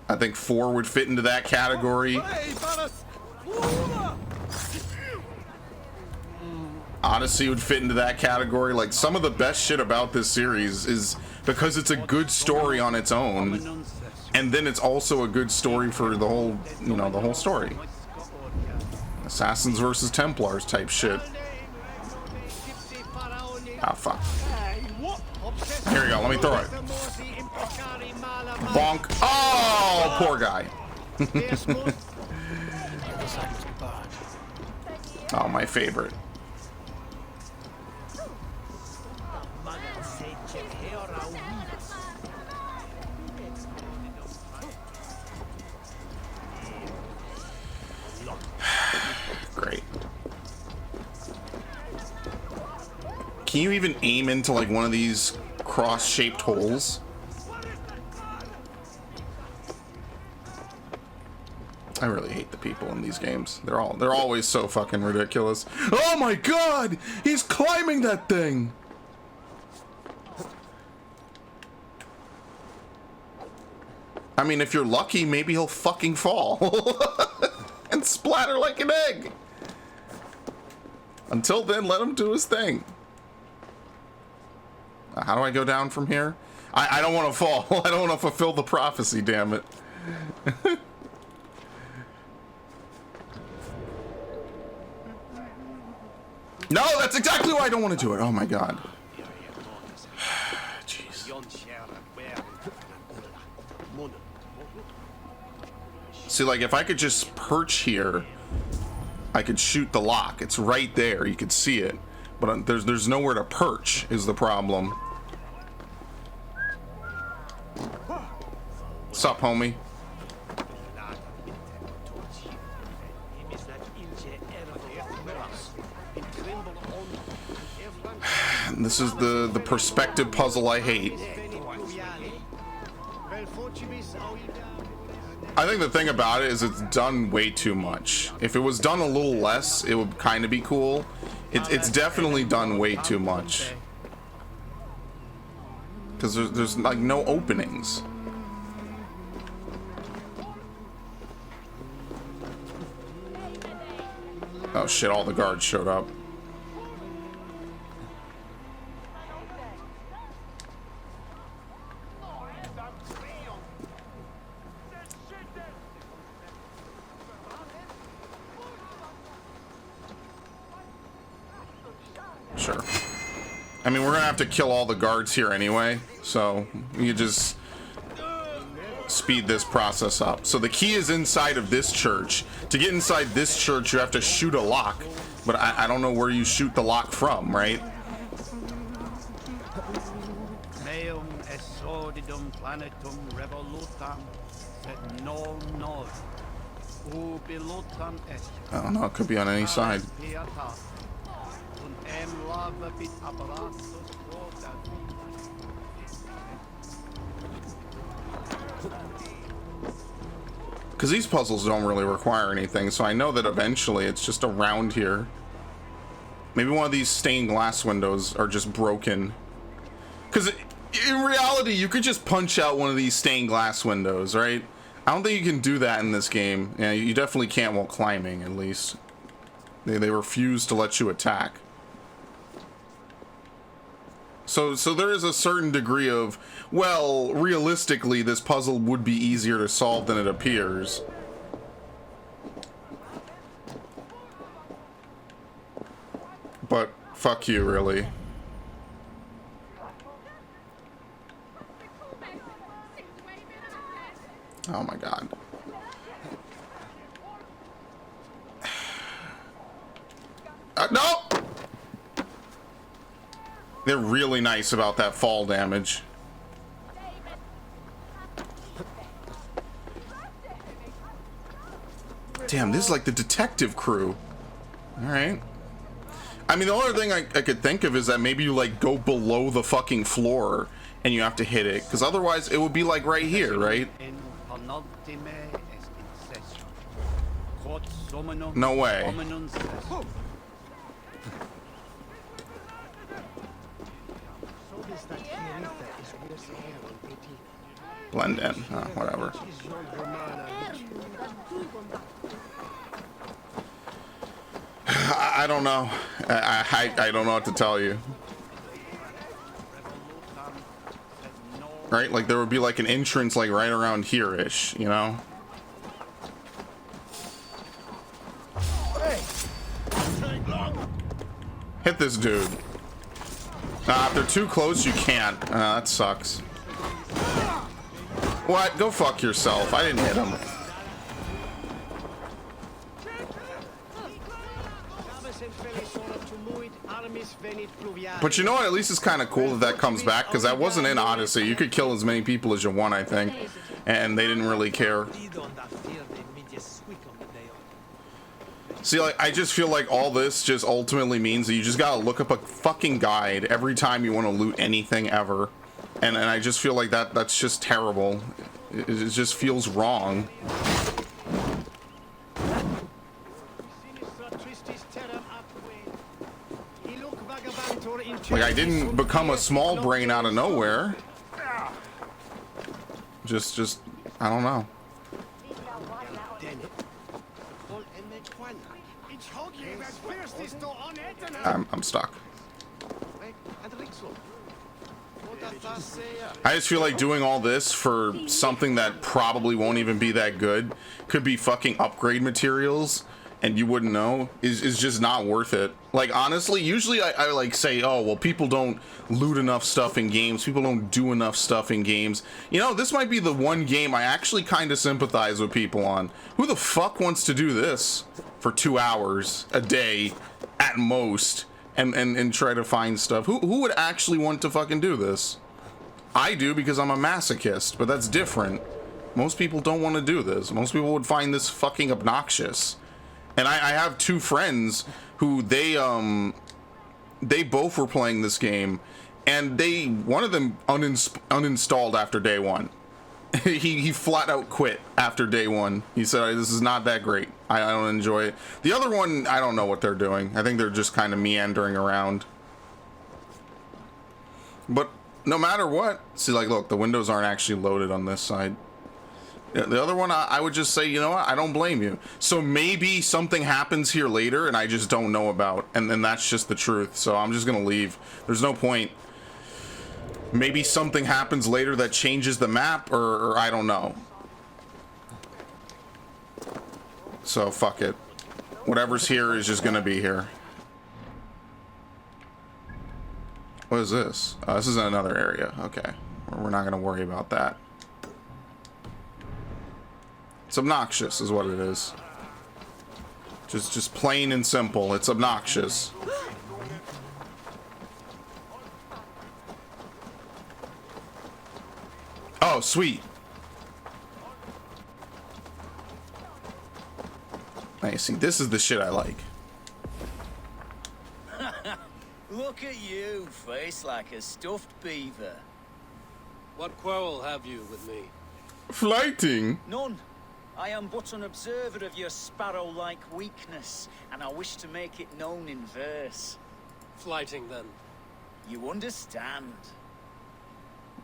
I think 4 would fit into that category. Odyssey would fit into that category. Like, some of the best shit about this series is because it's a good story on its own, and then it's also a good story for the whole, you know, the whole story. Assassins versus Templars type shit. Ah, fuck. Here we go, let me throw it. Bonk. Oh, poor guy. Oh, my favorite. Great. Can you even aim into like one of these cross-shaped holes? I really hate the people in these games. They're always so fucking ridiculous. Oh my god! He's climbing that thing! I mean, if you're lucky, maybe he'll fucking fall. And splatter like an egg. Until then, let him do his thing. How do I go down from here? I don't want to fall. I don't want to fulfill the prophecy, damn it. No, that's exactly why I don't want to do it. Oh my god. Jeez. See, like, if I could just perch here, I could shoot the lock. It's right there. You could see it. But there's nowhere to perch is the problem. What's up, homie? This is the perspective puzzle I hate. I think the thing about it is it's done way too much. If it was done a little less, it would kind of be cool. It's definitely done way too much. Because there's like no openings. Oh shit, all the guards showed up. Sure. I mean, we're gonna have to kill all the guards here anyway, so you just speed this process up. So the key is inside of this church. To get inside this church, you have to shoot a lock, but I don't know where you shoot the lock from, right? I don't know, it could be on any side. Because these puzzles don't really require anything, so I know that eventually it's just around here. Maybe one of these stained glass windows are just broken. Because in reality, you could just punch out one of these stained glass windows, right? I don't think you can do that in this game. Yeah, you definitely can't while climbing, at least. They refuse to let you attack. So there is a certain degree of, well, realistically, this puzzle would be easier to solve than it appears. But fuck you, really. Oh my god. No! They're really nice about that fall damage. Damn, this is like the detective crew. Alright. I mean, the only thing I could think of is that maybe you, like, go below the fucking floor and you have to hit it. Because otherwise, it would be, like, right here, right? No way. Blend in. Whatever. I don't know. I don't know what to tell you. Right? Like there would be like an entrance like right around here-ish, you know? Hit this dude. If they're too close, you can't. That sucks. What? Go fuck yourself. I didn't hit him. But you know what? At least it's kind of cool that that comes back, because that wasn't in Odyssey. You could kill as many people as you want, I think. And they didn't really care. See, like, I just feel like all this just ultimately means that you just gotta look up a fucking guide every time you want to loot anything ever. And I just feel like that's just terrible. It just feels wrong. Like, I didn't become a small brain out of nowhere. Just, I don't know. I'm stuck. I just feel like doing all this for something that probably won't even be that good could be fucking upgrade materials and you wouldn't know is just not worth it. Like, honestly, usually I like say, oh, well, people don't loot enough stuff in games, people don't do enough stuff in games. You know, this might be the one game I actually kind of sympathize with people on. Who the fuck wants to do this for 2 hours a day at most and try to find stuff? Who would actually want to fucking do this? I do, because I'm a masochist, but that's different. Most people don't want to do this. Most people would find this fucking obnoxious. And I have two friends who they both were playing this game, and one of them uninstalled after day one. he flat out quit after day one. He said, this is not that great. I don't enjoy it. The other one, I don't know what they're doing. I think they're just kind of meandering around. But no matter what, see, like, look, the windows aren't actually loaded on this side. The other one, I would just say, you know what, I don't blame you. So maybe something happens here later and I just don't know about, and then that's just the truth. So I'm just gonna leave. There's no point. Maybe something happens later that changes the map, or I don't know. So fuck it. Whatever's here is just gonna be here. What is this? This is another area. Okay, we're not gonna worry about that. It's obnoxious is what it is. Just plain and simple. It's obnoxious. Oh, sweet. I see. This is the shit I like. Look at you, face like a stuffed beaver. What quarrel have you with me? Flighting? None. I am but an observer of your sparrow-like weakness, and I wish to make it known in verse. Flighting, then. You understand.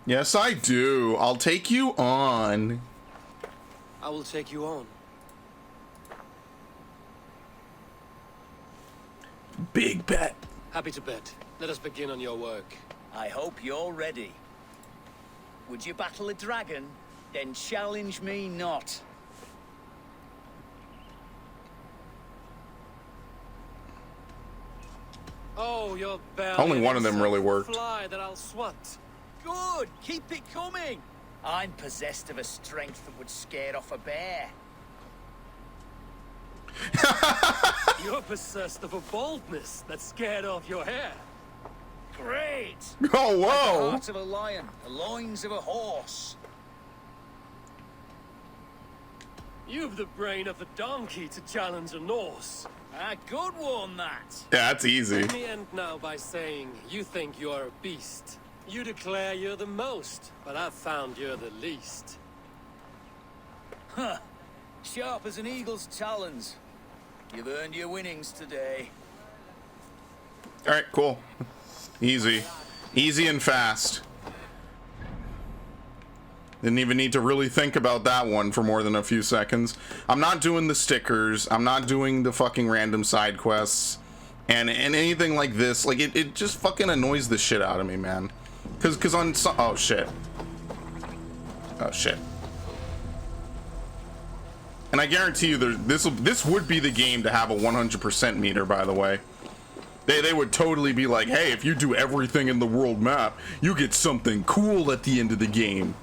Yes, I do. I'll take you on. I will take you on. Big bet. Happy to bet. Let us begin on your work. I hope you're ready. Would you battle a dragon? Then challenge me not. Oh, your bell. Only one of them really worked. Fly that I'll swat. Good, keep it coming. I'm possessed of a strength that would scare off a bear. You're possessed of a boldness that scared off your hair. Great. Oh, Like the whoa. heart of a lion, the loins of a horse. You've the brain of a donkey to challenge a Norse. A good one, that. Yeah, that's easy. Let me end now by saying you think you're a beast. You declare you're the most, but I've found you're the least. Huh. Sharp as an eagle's talons. You've earned your winnings today. All right, cool. Easy. Easy and fast. Didn't even need to really think about that one for more than a few seconds. I'm not doing the stickers. I'm not doing the fucking random side quests. And anything like this. Like, it just fucking annoys the shit out of me, man. Cause on some... Oh, shit. Oh, shit. And I guarantee you this would be the game to have a 100% meter, by the way. They would totally be like, hey, if you do everything in the world map, you get something cool at the end of the game.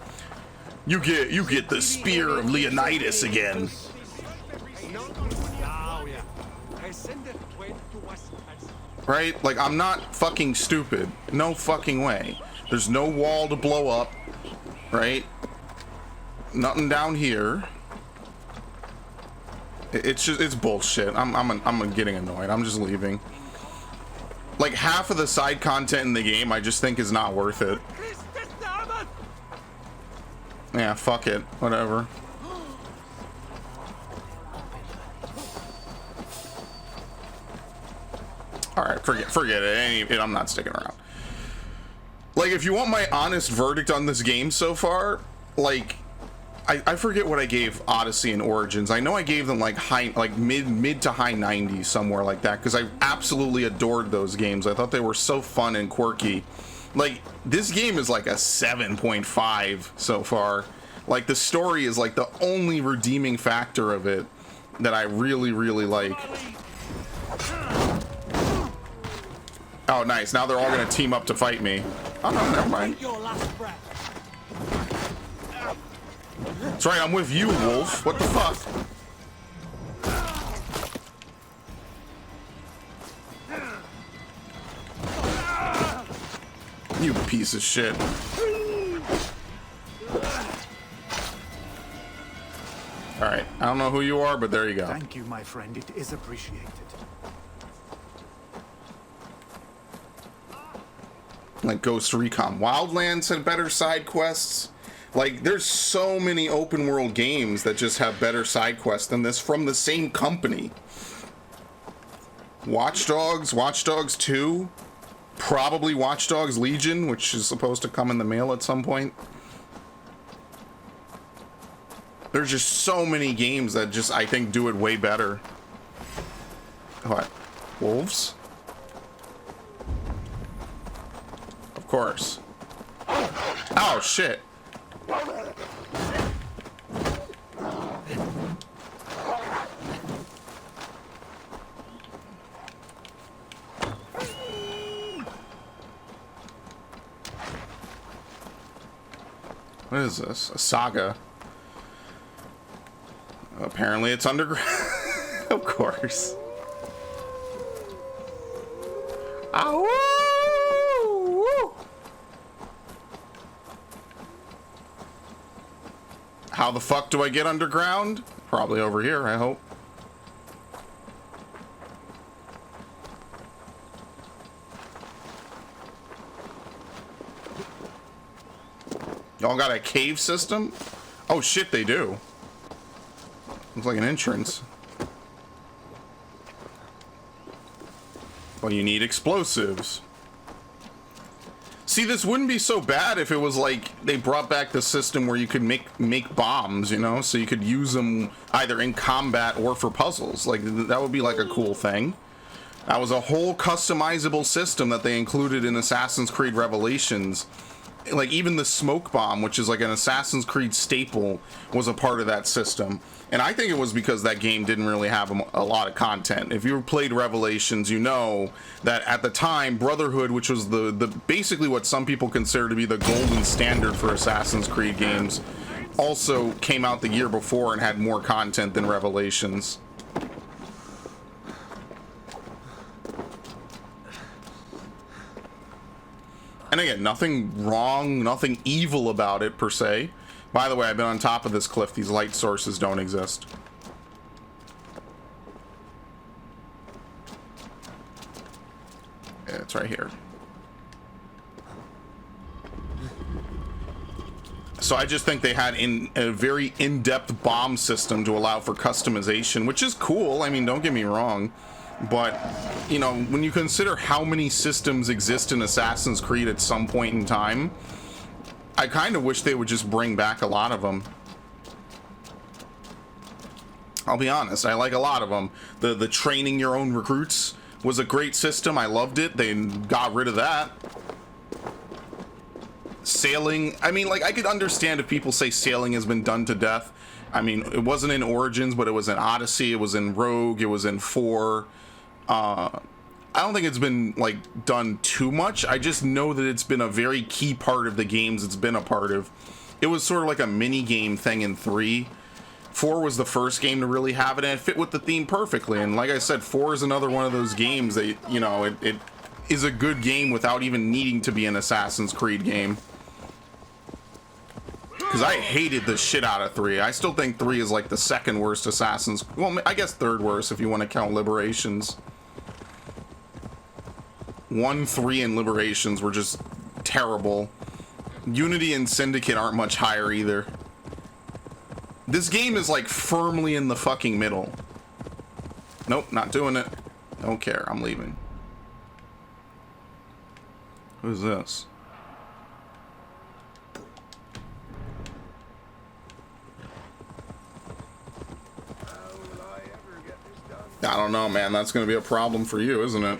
You get the Spear of Leonidas again. Right? Like, I'm not fucking stupid. No fucking way. There's no wall to blow up. Right? Nothing down here. It's bullshit. I'm getting annoyed. I'm just leaving. Like, half of the side content in the game I just think is not worth it. Yeah, fuck it. Whatever. Alright, forget it. I'm not sticking around. Like, if you want my honest verdict on this game so far, like, I forget what I gave Odyssey and Origins. I know I gave them like mid to high 90s, somewhere like that, because I absolutely adored those games. I thought they were so fun and quirky. Like, this game is like a 7.5 so far. Like, the story is like the only redeeming factor of it. that I really, really like. Oh, nice. Now they're all going to team up to fight me. Oh, no, never mind. That's right, I'm with you, Wolf. What the fuck? You piece of shit. Alright, I don't know who you are, but there you go. Thank you, my friend. It is appreciated. Like Ghost Recon Wildlands had better side quests. Like, there's so many open world games that just have better side quests than this from the same company. Watch Dogs, Watch Dogs 2, probably Watch Dogs Legion, which is supposed to come in the mail at some point. There's just so many games that just, I think, do it way better. What? Wolves? Of course. Oh, shit. What is this? A saga? Apparently it's underground. Of course. Ow! How the fuck do I get underground? Probably over here, I hope. Y'all got a cave system? Oh shit, they do. Looks like an entrance. Well, you need explosives. See, this wouldn't be so bad if it was like they brought back the system where you could make bombs, you know, so you could use them either in combat or for puzzles. Like, that would be like a cool thing. That was a whole customizable system that they included in Assassin's Creed Revelations. Like, even the smoke bomb, which is like an Assassin's Creed staple, was a part of that system. And I think it was because that game didn't really have a lot of content. If you played Revelations, you know that at the time, Brotherhood, which was the basically what some people consider to be the golden standard for Assassin's Creed games, also came out the year before and had more content than Revelations. And again, nothing wrong, nothing evil about it per se. By the way, I've been on top of this cliff. These light sources don't exist. Yeah, it's right here. So I just think they had a very in-depth bomb system to allow for customization, which is cool. I mean, don't get me wrong. But, you know, when you consider how many systems exist in Assassin's Creed at some point in time, I kind of wish they would just bring back a lot of them. I'll be honest, I like a lot of them. The training your own recruits was a great system. I loved it. They got rid of that. Sailing, I mean, like, I could understand if people say sailing has been done to death. I mean, it wasn't in Origins, but it was in Odyssey, it was in Rogue, it was in 4. I don't think it's been like done too much. I just know that it's been a very key part of the games it's been a part of. It was sort of like a mini game thing in 3. 4 was the first game to really have it, and it fit with the theme perfectly. And like I said, 4 is another one of those games that, you know, it is a good game without even needing to be an Assassin's Creed game. Because I hated the shit out of 3. I still think 3 is like the second worst Assassin's... Well, I guess third worst if you want to count Liberations. 1, 3, and Liberations were just terrible. Unity and Syndicate aren't much higher either. This game is like firmly in the fucking middle. Nope, not doing it. Don't care, I'm leaving. Who's this? I don't know, man. That's going to be a problem for you, isn't it?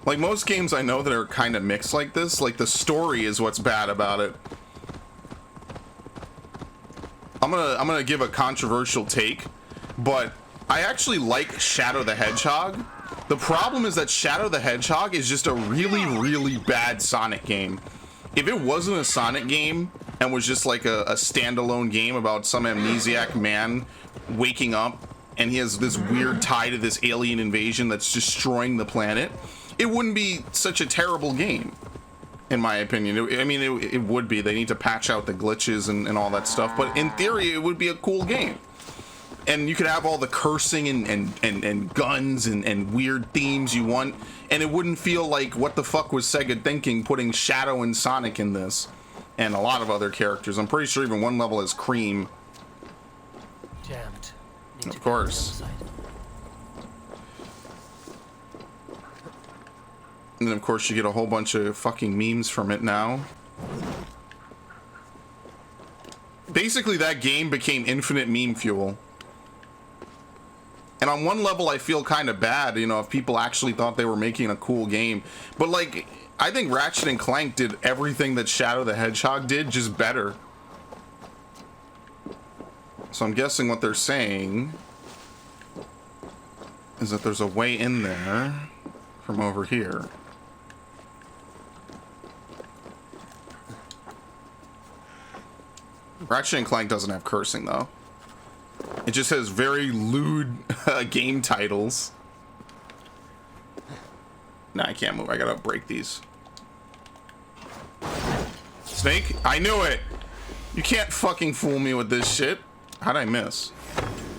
Like most games I know that are kind of mixed like this, like the story is what's bad about it. I'm gonna give a controversial take, but I actually like Shadow the Hedgehog. The problem is that Shadow the Hedgehog is just a really, really bad Sonic game. If it wasn't a Sonic game and was just like a standalone game about some amnesiac man waking up and he has this weird tie to this alien invasion that's destroying the planet, it wouldn't be such a terrible game, in my opinion. It would be. They need to patch out the glitches and all that stuff, but in theory, it would be a cool game. And you could have all the cursing and guns and weird themes you want, and it wouldn't feel like, what the fuck was Sega thinking putting Shadow and Sonic in this? And a lot of other characters. I'm pretty sure even one level has Cream. Jammed. Of course. And then of course you get a whole bunch of fucking memes from it now. Basically that game became infinite meme fuel. And on one level I feel kind of bad, you know, if people actually thought they were making a cool game. But like, I think Ratchet and Clank did everything that Shadow the Hedgehog did, just better. So I'm guessing what they're saying is that there's a way in there from over here. Ratchet and Clank doesn't have cursing though. It just has very lewd game titles. Nah, I can't move. I gotta break these. Snake? I knew it! You can't fucking fool me with this shit. How'd I miss?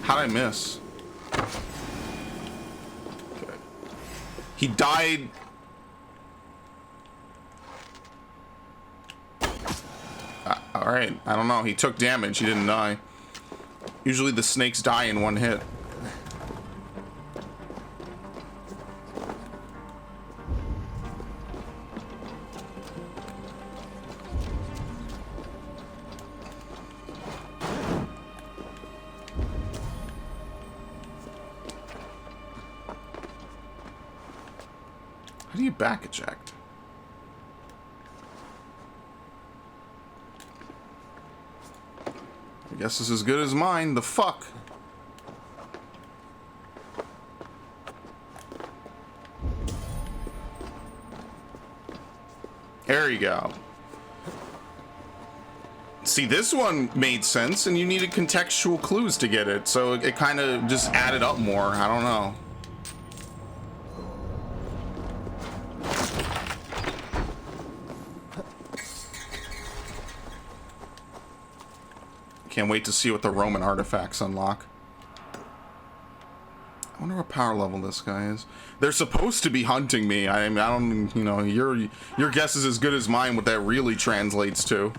How'd I miss? Okay. He died. Alright, I don't know. He took damage. He didn't die. Usually the snakes die in one hit. How do you back eject? I guess this is as good as mine. The fuck? There you go. See, this one made sense, and you needed contextual clues to get it, so it kind of just added up more. I don't know. Can't wait to see what the Roman artifacts unlock. I wonder what power level this guy is. They're supposed to be hunting me. I don't, you know, your guess is as good as mine what that really translates to.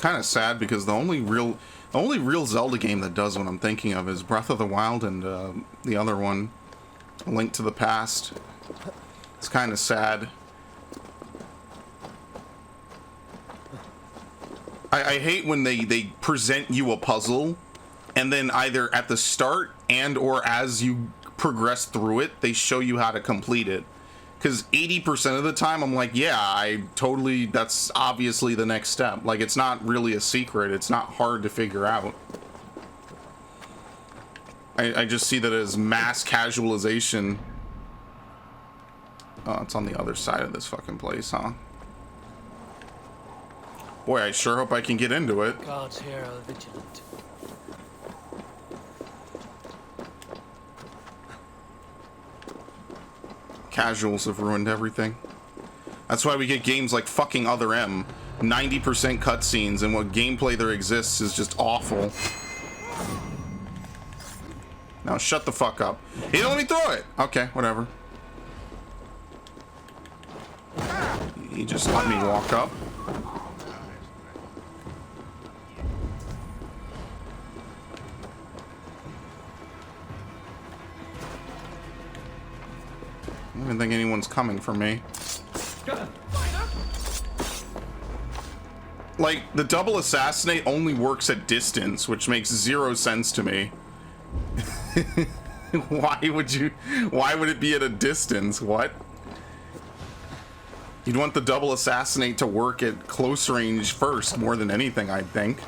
Kind of sad because the only real Zelda game that does what I'm thinking of is Breath of the Wild and the other one, A Link to the Past. It's kind of sad. I hate when they present you a puzzle and then either at the start and or as you progress through it, they show you how to complete it. Because 80% of the time, I'm like, yeah, that's obviously the next step. Like, it's not really a secret. It's not hard to figure out. I just see that as mass casualization. Oh, it's on the other side of this fucking place, huh? Boy, I sure hope I can get into it. Guards here are vigilant. Casuals have ruined everything. That's why we get games like fucking Other M. 90% cutscenes, and what gameplay there exists is just awful. Now shut the fuck up. He didn't let me throw it! Okay, whatever. He just let me walk up. I don't even think anyone's coming for me. Like, the double assassinate only works at distance, which makes 0 sense to me. Why would it be at a distance? What? You'd want the double assassinate to work at close range first, more than anything, I'd think.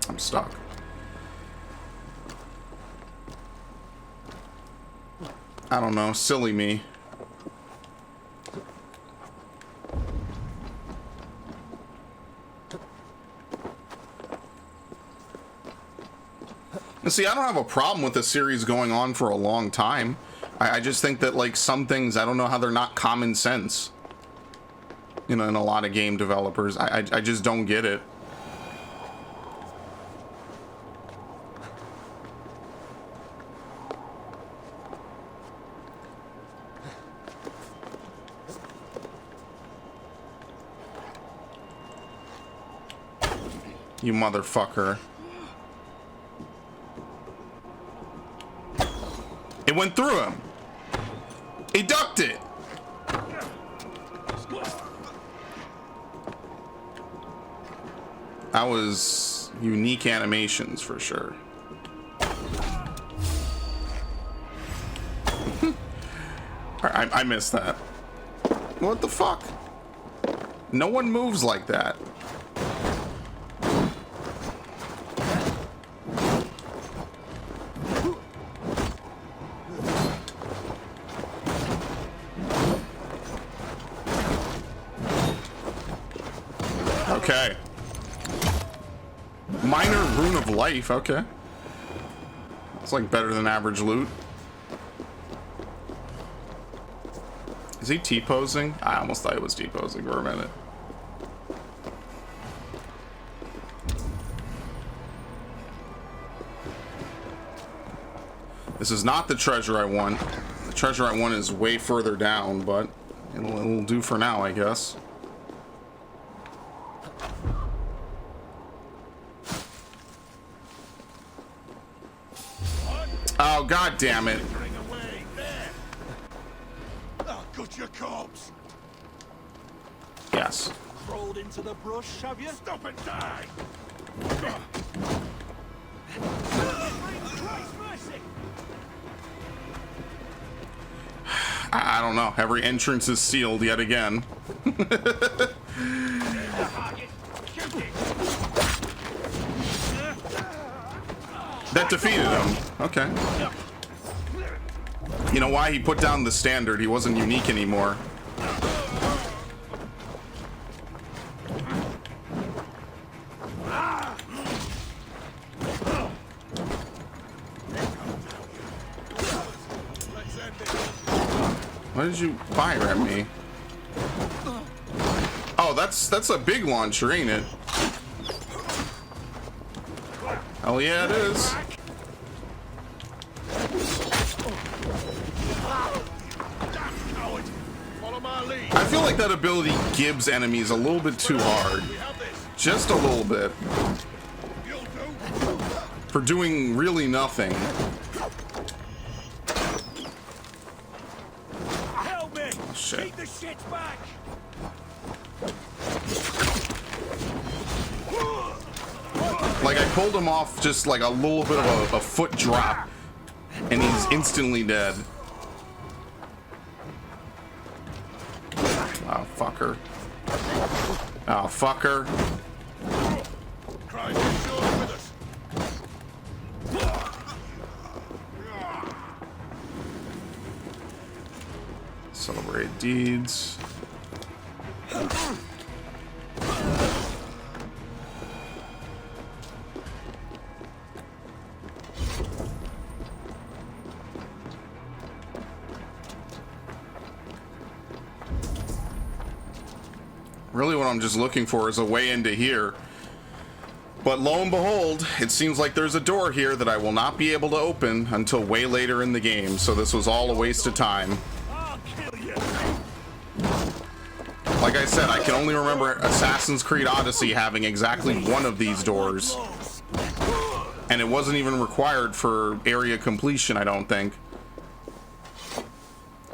I'm stuck. I don't know, silly me. And see, I don't have a problem with the series going on for a long time. I just think that, like, some things, I don't know how they're not common sense. You know, in a lot of game developers. I just don't get it. You motherfucker. It went through him. He ducked it. That was unique animations for sure. I missed that. What the fuck? No one moves like that. Okay. Minor rune of life, okay. It's like better than average loot. Is he T-posing? I almost thought he was T-posing for a minute. This is not the treasure I want. The treasure I want is way further down, but it'll do for now, I guess. Oh, god damn it. Got your corpse. Yes. Crawled into the brush, have you? Stop and die. I don't know. Every entrance is sealed yet again. That defeated him. Okay. You know why? He put down the standard. He wasn't unique anymore. Why did you fire at me? Oh, that's a big launcher, ain't it? Oh yeah, it is. I feel like that ability gives enemies a little bit too hard. Just a little bit. For doing really nothing. Help me! Shit. Keep the shit back! Like, I pulled him off just like a little bit of a foot drop, and he's instantly dead. Oh, fucker. Oh, fucker. Celebrate deeds. Really what I'm just looking for is a way into here. But lo and behold, it seems like there's a door here that I will not be able to open until way later in the game, so this was all a waste of time. Like I said, I can only remember Assassin's Creed Odyssey having exactly one of these doors. And it wasn't even required for area completion, I don't think.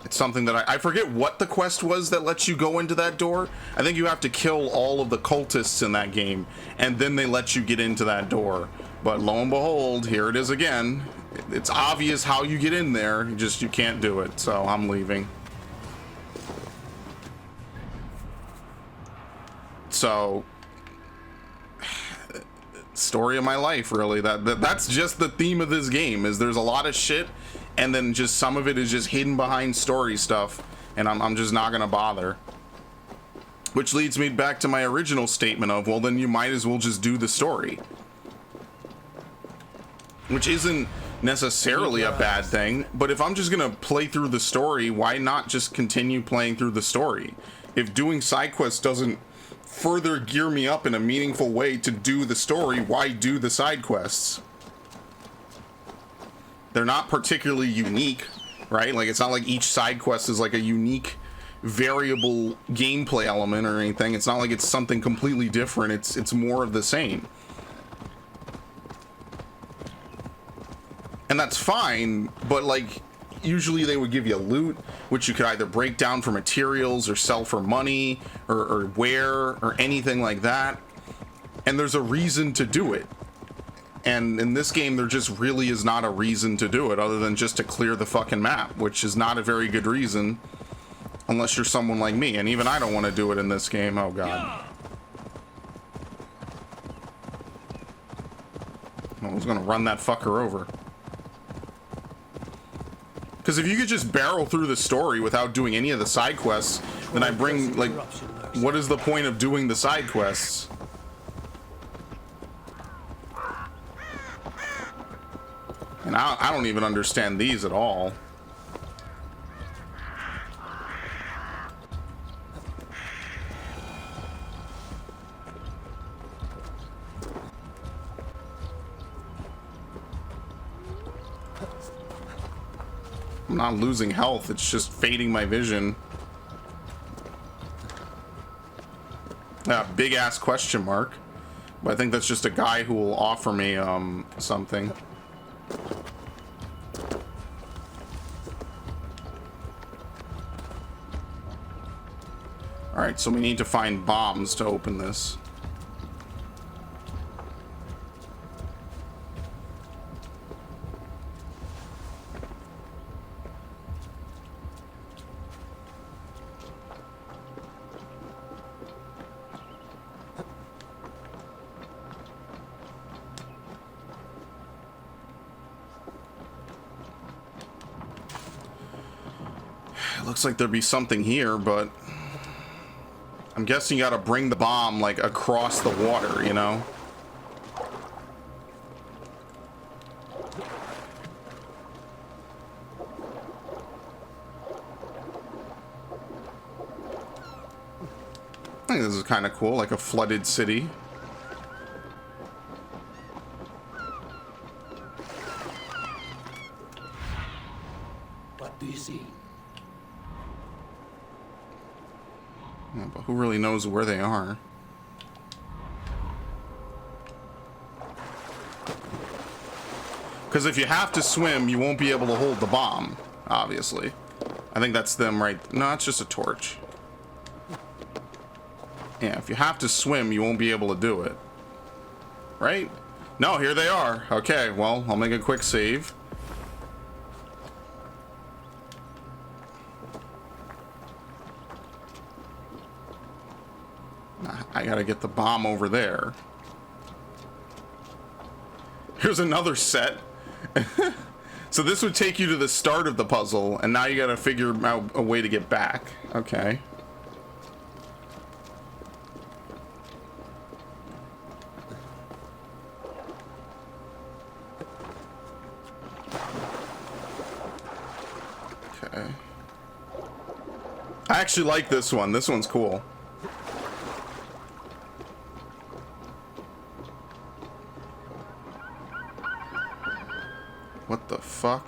It's something that I forget what the quest was that lets you go into that door. I think you have to kill all of the cultists in that game, and then they let you get into that door. But lo and behold, here it is again. It's obvious how you get in there, you can't do it, so I'm leaving. So, story of my life, really. That's just the theme of this game, is there's a lot of shit, and then just some of it is just hidden behind story stuff, and I'm just not gonna bother. Which leads me back to my original statement of, well, then you might as well just do the story. Which isn't necessarily a bad thing, but if I'm just gonna play through the story, why not just continue playing through the story? If doing side quests doesn't further gear me up in a meaningful way to do the story, why do the side quests? They're not particularly unique, right? Like, it's not like each side quest is like a unique variable gameplay element or anything. It's not like it's something completely different. It's more of the same. And that's fine, but like, usually they would give you loot, which you could either break down for materials or sell for money or wear or anything like that. And there's a reason to do it. And in this game, there just really is not a reason to do it other than just to clear the fucking map, which is not a very good reason unless you're someone like me. And even I don't want to do it in this game. Oh, God. I was going to run that fucker over. Because if you could just barrel through the story without doing any of the side quests, then I bring, like, what is the point of doing the side quests? And I don't even understand these at all. I'm not losing health, it's just fading my vision. Yeah, big ass question mark. But I think that's just a guy who will offer me something. Alright, so we need to find bombs to open this. Looks like there'd be something here, but I'm guessing you gotta bring the bomb like across the water, you know? I think this is kind of cool, like a flooded city. What do you see? Yeah, but who really knows where they are? Because if you have to swim, you won't be able to hold the bomb, obviously. I think that's them right... No, it's just a torch. Yeah, if you have to swim, you won't be able to do it. Right? No, here they are. Okay, well, I'll make a quick save. I gotta get the bomb over there. Here's another set. So this would take you to the start of the puzzle, and now you gotta figure out a way to get back. Okay. Okay. I actually like this one. This one's cool. What the fuck?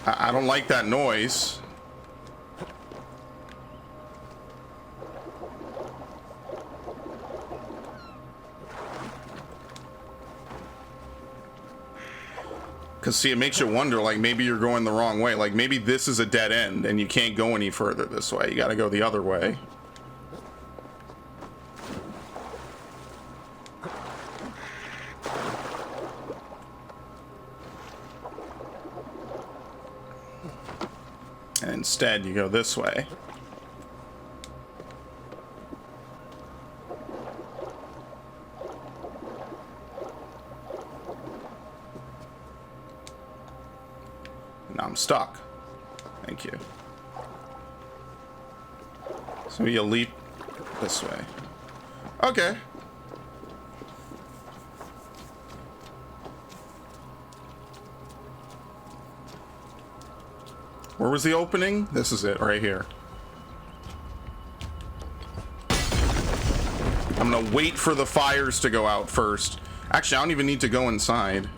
I don't like that noise. Because, see, it makes you wonder, like, maybe you're going the wrong way. Like, maybe this is a dead end and you can't go any further this way. You gotta go the other way. And instead, you go this way. Now I'm stuck. Thank you. So you leap this way. Okay. Where was the opening? This is it, right here. I'm gonna wait for the fires to go out first. Actually, I don't even need to go inside.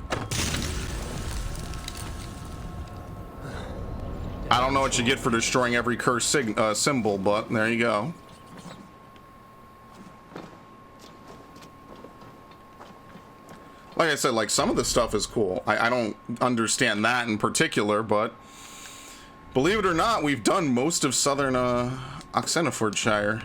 I don't know what you get for destroying every cursed symbol, but there you go. Like I said, like, some of the stuff is cool. I don't understand that in particular, but believe it or not, we've done most of southern Oxenefordscire.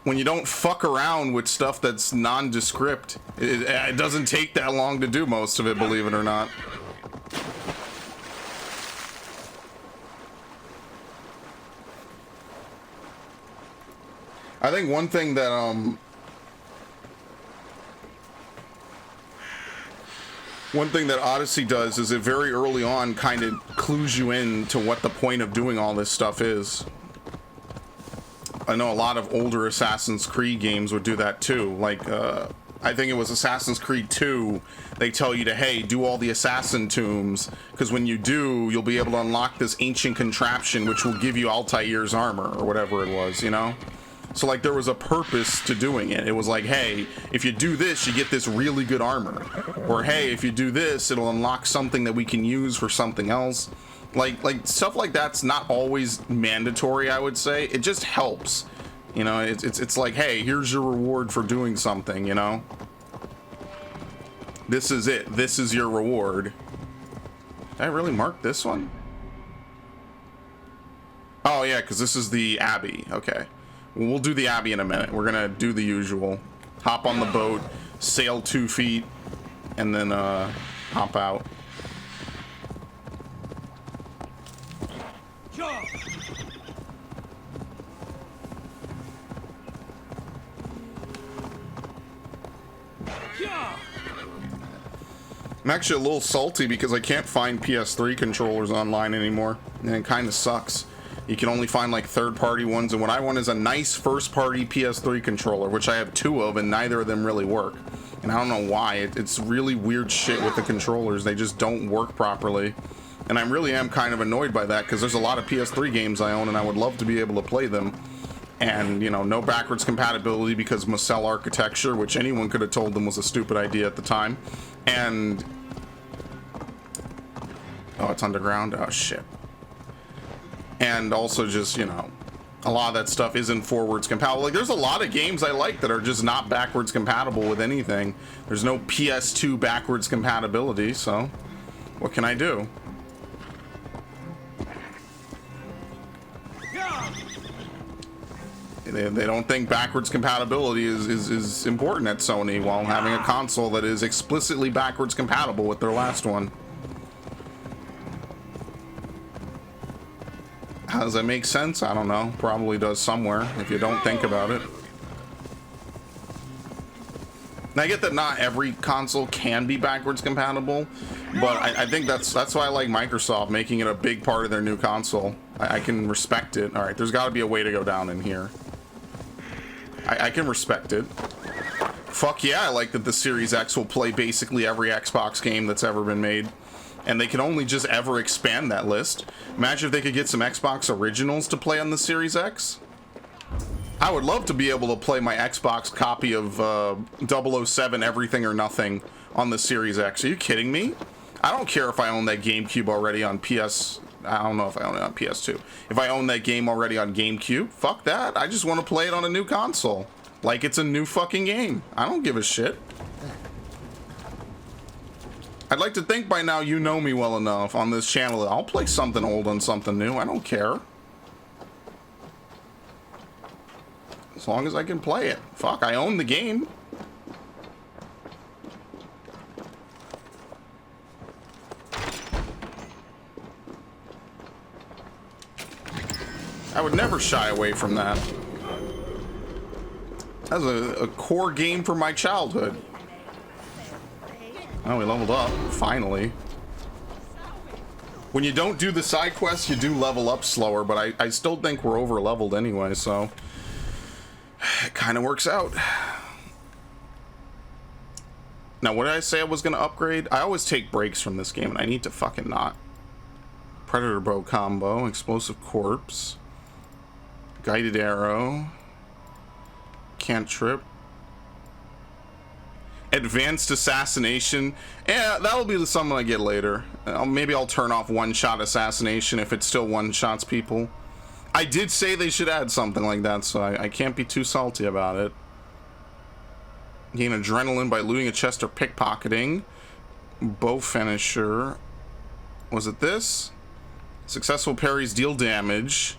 When you don't fuck around with stuff that's nondescript, it doesn't take that long to do most of it, believe it or not. I think one thing that Odyssey does is it very early on kind of clues you in to what the point of doing all this stuff is. I know a lot of older Assassin's Creed games would do that too. Like, I think it was Assassin's Creed 2, they tell you to, hey, do all the assassin tombs, because when you do, you'll be able to unlock this ancient contraption which will give you Altair's armor, or whatever it was, you know? So, like, there was a purpose to doing it. It was like, hey, if you do this, you get this really good armor. Or, hey, if you do this, it'll unlock something that we can use for something else. Like stuff like that's not always mandatory, I would say. It just helps. You know, it's like, hey, here's your reward for doing something, you know? This is it. This is your reward. Did I really mark this one? Oh, yeah, because this is the Abbey. Okay. We'll do the Abbey in a minute. We're gonna do the usual. Hop on the boat, sail 2 feet, and then hop out. I'm actually a little salty because I can't find PS3 controllers online anymore, and it kind of sucks. You can only find like third-party ones, and what I want is a nice first-party PS3 controller, which I have 2 of, and neither of them really work. And I don't know why. It's really weird shit with the controllers. They just don't work properly. And I really am kind of annoyed by that, because there's a lot of PS3 games I own, and I would love to be able to play them. And, you know, no backwards compatibility because Macel architecture, which anyone could have told them was a stupid idea at the time. And... oh, it's underground? Oh, shit. And also just, you know, a lot of that stuff isn't forwards compatible. Like, there's a lot of games I like that are just not backwards compatible with anything. There's no PS2 backwards compatibility, so what can I do? They don't think backwards compatibility is important at Sony while having a console that is explicitly backwards compatible with their last one. How does that make sense? I don't know. Probably does somewhere if you don't think about it. And I get that not every console can be backwards compatible, but I think that's why I like Microsoft making it a big part of their new console. I can respect it. All right, there's got to be a way to go down in here. I can respect it. Fuck yeah, I like that the Series X will play basically every Xbox game that's ever been made. And they can only just ever expand that list. Imagine if they could get some Xbox originals to play on the Series X. I would love to be able to play my Xbox copy of 007 Everything or Nothing on the Series X. Are you kidding me? I don't care if I own that GameCube already on PS... I don't know if I own it on PS2. If I own that game already on GameCube, fuck that. I just want to play it on a new console. Like it's a new fucking game. I don't give a shit. I'd like to think by now you know me well enough on this channel that I'll play something old on something new. I don't care. As long as I can play it. Fuck, I own the game. I would never shy away from that. That was a core game from my childhood. Oh, we leveled up, finally. When you don't do the side quests, you do level up slower, but I still think we're over leveled anyway, so it kind of works out. Now, what did I say I was going to upgrade? I always take breaks from this game, and I need to fucking not. Predator bow combo, explosive corpse, guided arrow, cantrip, advanced assassination. Yeah, that'll be something I get later. Maybe I'll turn off one-shot assassination if it still one-shots people. I did say they should add something like that, so I can't be too salty about it. Gain adrenaline by looting a chest or pickpocketing. Bow finisher. Was it this? Successful parries deal damage.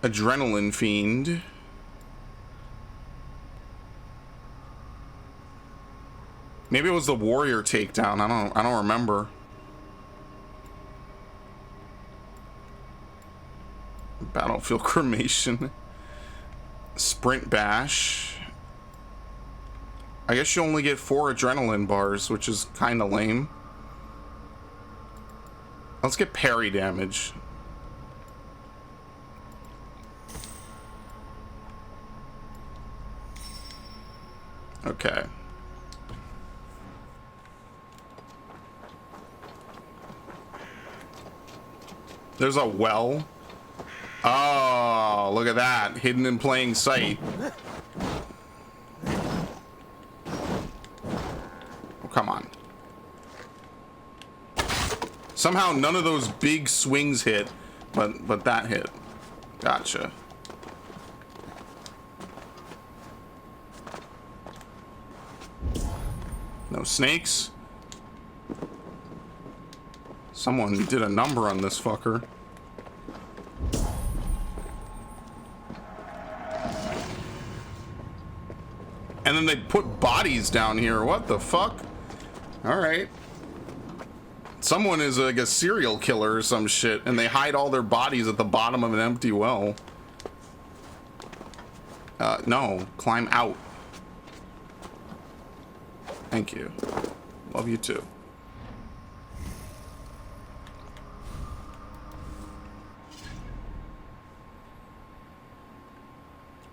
Adrenaline fiend. Maybe it was the warrior takedown. I don't remember. Battlefield cremation. Sprint bash. I guess you only get 4 adrenaline bars, which is kind of lame. Let's get parry damage. Okay. There's a well. Oh, look at that. Hidden in plain sight. Oh, come on. Somehow none of those big swings hit, but that hit. Gotcha. No snakes. Someone did a number on this fucker. And then they put bodies down here. What the fuck? All right. Someone is like a serial killer or some shit, and they hide all their bodies at the bottom of an empty well. No, climb out. Thank you. Love you too.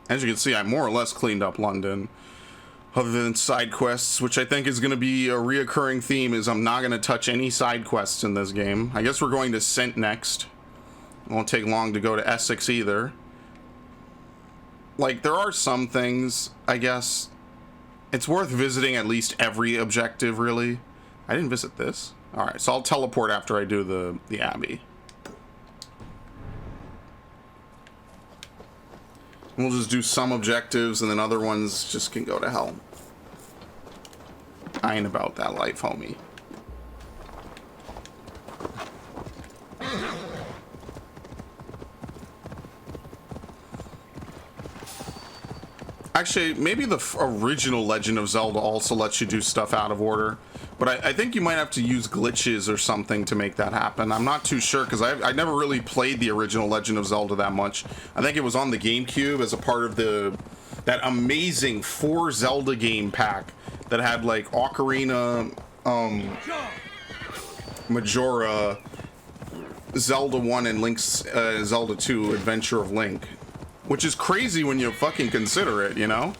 As you can see, I more or less cleaned up London. Other than side quests, which I think is going to be a reoccurring theme, is I'm not going to touch any side quests in this game. I guess we're going to Sent next. It won't take long to go to Essex either. Like, there are some things, I guess, it's worth visiting at least every objective, really. I didn't visit this. Alright, so I'll teleport after I do the Abbey. We'll just do some objectives, and then other ones just can go to hell. I ain't about that life, homie. Actually, maybe the original Legend of Zelda also lets you do stuff out of order. But I think you might have to use glitches or something to make that happen. I'm not too sure, because I never really played the original Legend of Zelda that much. I think it was on the GameCube as a part of that amazing 4 Zelda game pack that had like Ocarina, Majora, Zelda 1, and Link's Zelda 2 Adventure of Link. Which is crazy when you fucking consider it, you know?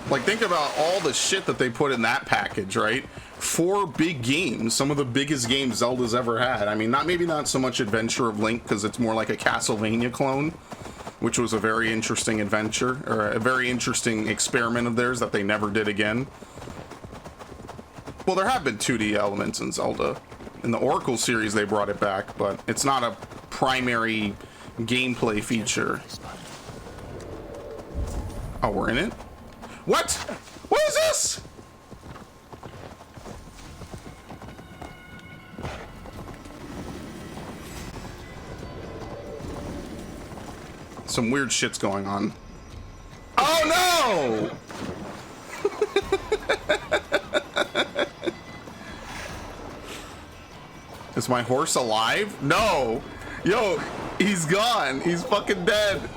Like, think about all the shit that they put in that package, right? 4 big games, some of the biggest games Zelda's ever had. I mean, maybe not so much Adventure of Link, because it's more like a Castlevania clone, which was a very interesting adventure, or a very interesting experiment of theirs that they never did again. Well, there have been 2D elements in Zelda. In the Oracle series, they brought it back, but it's not a primary gameplay feature. Oh, we're in it? What? What is this? Some weird shit's going on. Oh no! Is my horse alive? No! Yo, he's gone. He's fucking dead.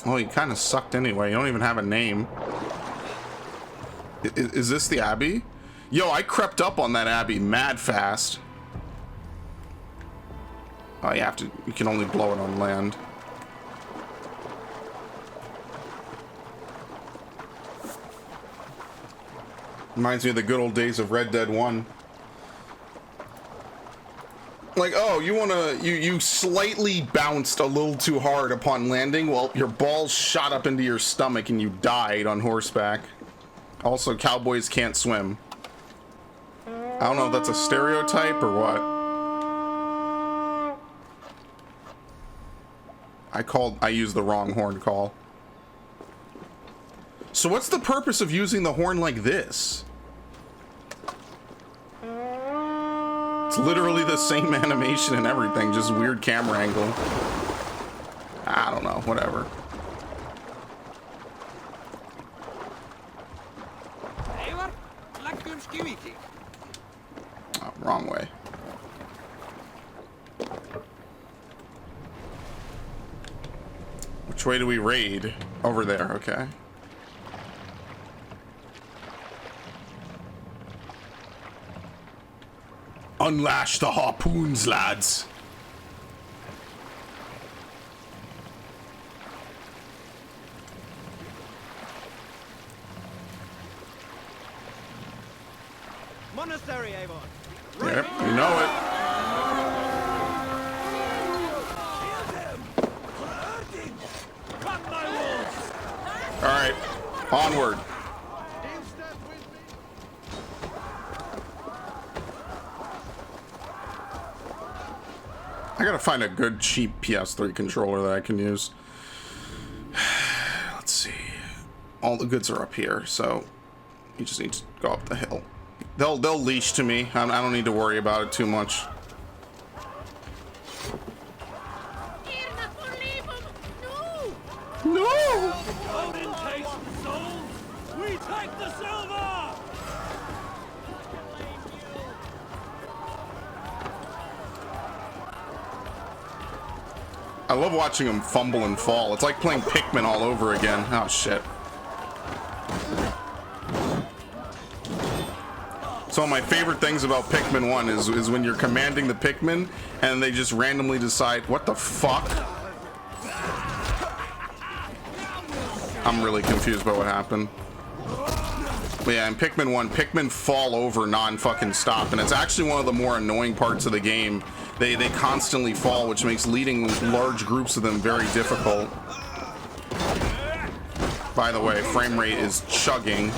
Oh, he kind of sucked anyway. You don't even have a name. Is this the Abbey? Yo, I crept up on that Abbey mad fast. Oh, you can only blow it on land. Reminds me of the good old days of Red Dead 1. Like, oh, you slightly bounced a little too hard upon landing. Well, your balls shot up into your stomach and you died on horseback. Also, cowboys can't swim. I don't know if that's a stereotype or what. I used the wrong horn call. So what's the purpose of using the horn like this? It's literally the same animation and everything, just weird camera angle. I don't know, whatever. Oh, wrong way. Which way do we raid? Over there, okay. Unlash the harpoons, lads. Monastery, Avon. Yep, you know it. All right, onward. I gotta find a good cheap PS3 controller that I can use. Let's see. All the goods are up here, so you just need to go up the hill. They'll leash to me. I don't need to worry about it too much. No! Odin takes the souls. We take the silver. I love watching him fumble and fall. It's like playing Pikmin all over again. Oh shit. So my favorite things about Pikmin 1 is when you're commanding the Pikmin and they just randomly decide, what the fuck? I'm really confused by what happened. But yeah, in Pikmin 1, Pikmin fall over non-fucking stop, and it's actually one of the more annoying parts of the game. They constantly fall, which makes leading large groups of them very difficult. By the way, frame rate is chugging.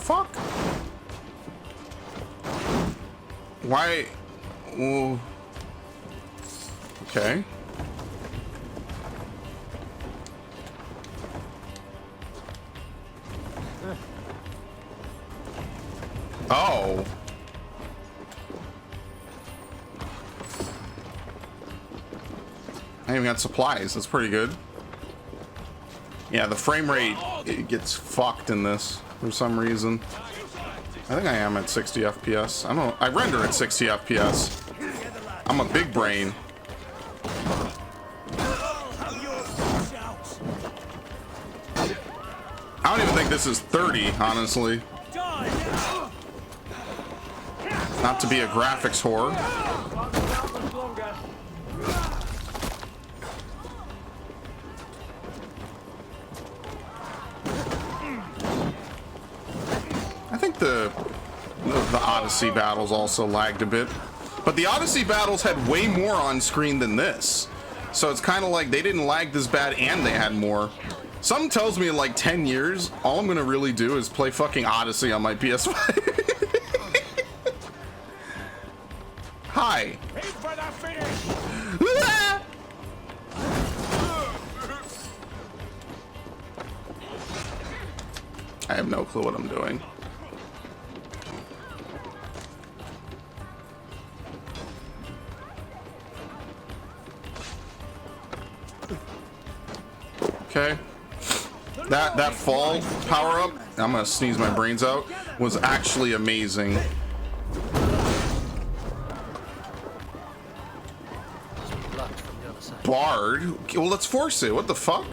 Fuck. Why? Ooh. Okay. Oh. I even got supplies. That's pretty good. Yeah, the frame rate, it gets fucked in this for some reason. I think I am at 60 FPS. I don't know. I render at 60 FPS. I'm a big brain. this is 30, honestly. Not to be a graphics whore. I think the Odyssey battles also lagged a bit, but the Odyssey battles had way more on screen than this, so it's kind of like they didn't lag this bad and they had more. Something tells me in like 10 years, all I'm gonna really do is play fucking Odyssey on my PS5. Hi. I have no clue what I'm doing. Okay. That fall power up, I'm gonna sneeze my brains out, was actually amazing. Bard? Well, let's force it. What the fuck?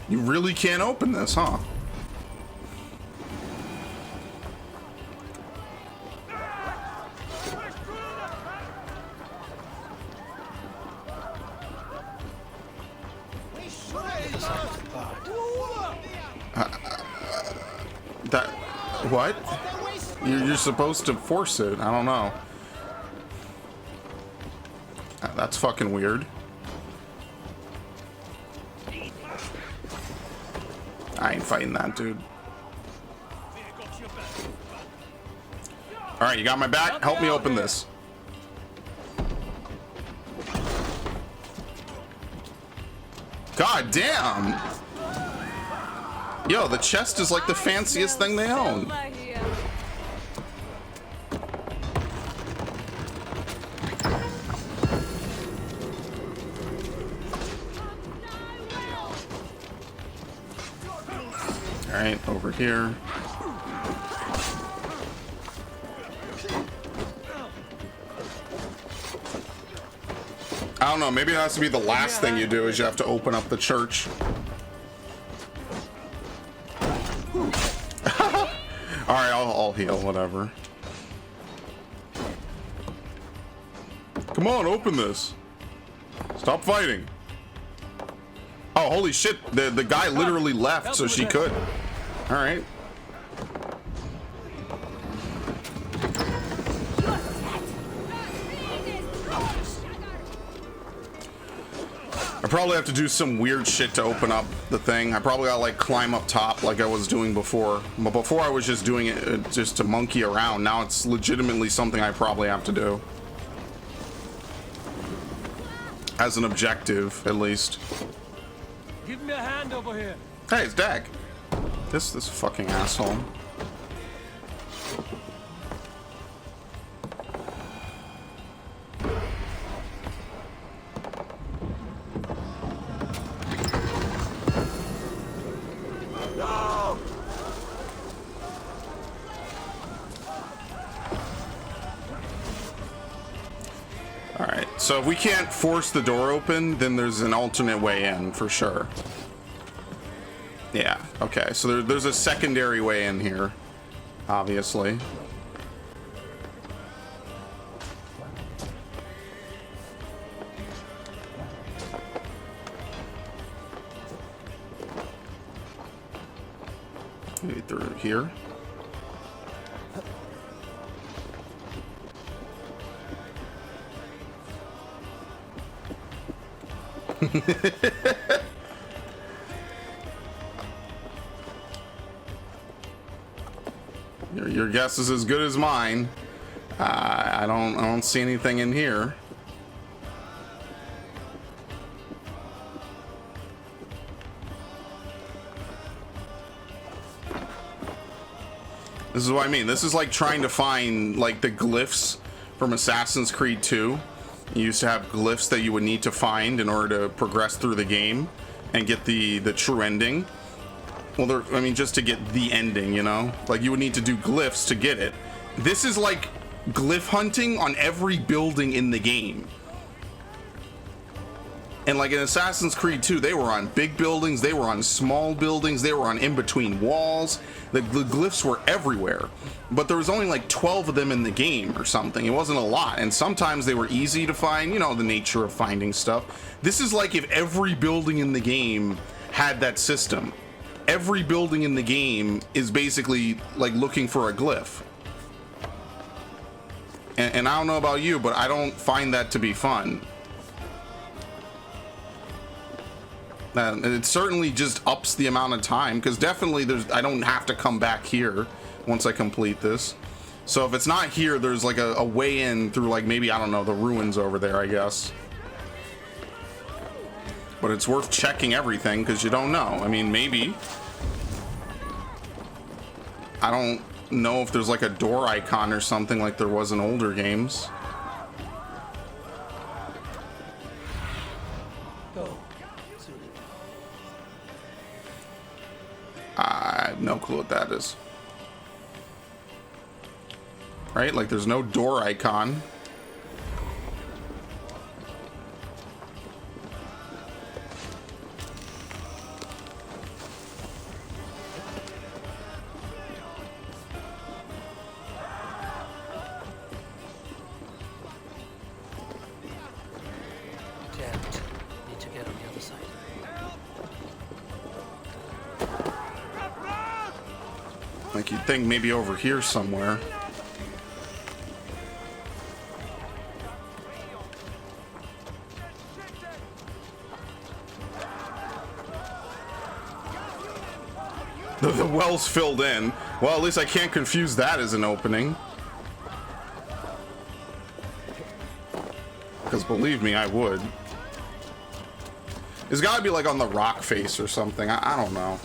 You really can't open this, huh? That... What? You're supposed to force it. I don't know. That's fucking weird. I ain't fighting that, dude. Alright, you got my back? Help me open this. God damn! Yo, the chest is like the fanciest thing they own. Alright, over here. I don't know, maybe it has to be the last thing you do is you have to open up the church. Alright, I'll heal, whatever. Come on, open this. Stop fighting. Oh, holy shit, the guy literally left so she could. Alright. I probably have to do some weird shit to open up the thing. I probably gotta like climb up top like I was doing before. But before I was just doing it just to monkey around. Now it's legitimately something I probably have to do. As an objective, at least. Give me a hand over here. Hey, it's Dag. This fucking asshole. No! Alright, so if we can't force the door open, then there's an alternate way in, for sure. Yeah, okay, so there's a secondary way in here, obviously. Maybe through here. Your guess is as good as mine. I don't see anything in here. This is what I mean. This is like trying to find like the glyphs from Assassin's Creed 2. You used to have glyphs that you would need to find in order to progress through the game and get the true ending. Well, I mean, just to get the ending, you know? Like, you would need to do glyphs to get it. This is like glyph hunting on every building in the game. And like in Assassin's Creed 2, they were on big buildings, they were on small buildings, they were on in between walls. The glyphs were everywhere. But there was only like 12 of them in the game or something. It wasn't a lot. And sometimes they were easy to find, you know, the nature of finding stuff. This is like if every building in the game had that system. Every building in the game is basically like looking for a glyph. And I don't know about you, but I don't find that to be fun. And it certainly just ups the amount of time, because definitely I don't have to come back here once I complete this. So if it's not here, there's like a way in through, like, maybe, I don't know, the ruins over there, I guess. But it's worth checking everything, because you don't know. I mean, maybe. I don't know if there's like a door icon or something like there was in older games. I have no clue what that is. Right? Like there's no door icon. Need to get on the other side. Like you'd think maybe over here somewhere. The well's filled in. Well, at least I can't confuse that as an opening. Because believe me, I would. It's gotta be like on the rock face or something. I don't know.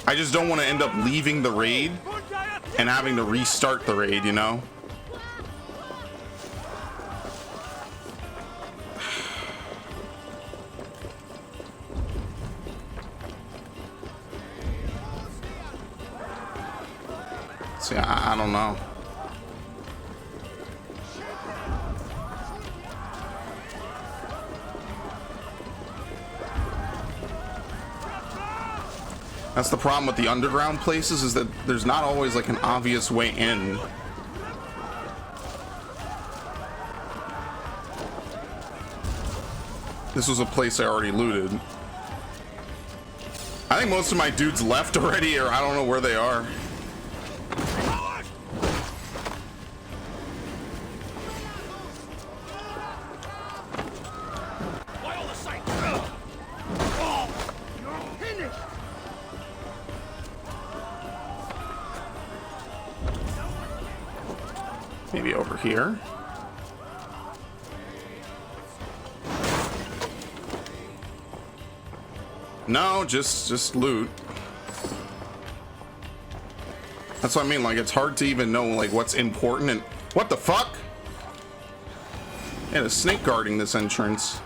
I just don't want to end up leaving the raid and having to restart the raid, you know? See, I don't know. That's the problem with the underground places, is that there's not always like an obvious way in. This was a place I already looted. I think most of my dudes left already, or I don't know where they are. Maybe over here. No, just loot. That's what I mean, like it's hard to even know like what's important and what the fuck? Yeah, a snake guarding this entrance.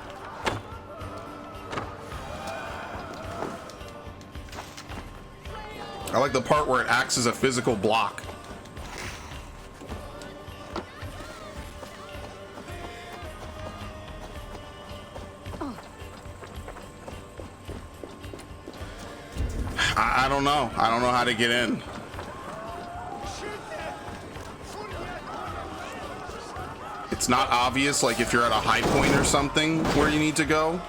I like the part where it acts as a physical block. I don't know. I don't know how to get in. It's not obvious, like if you're at a high point or something where you need to go.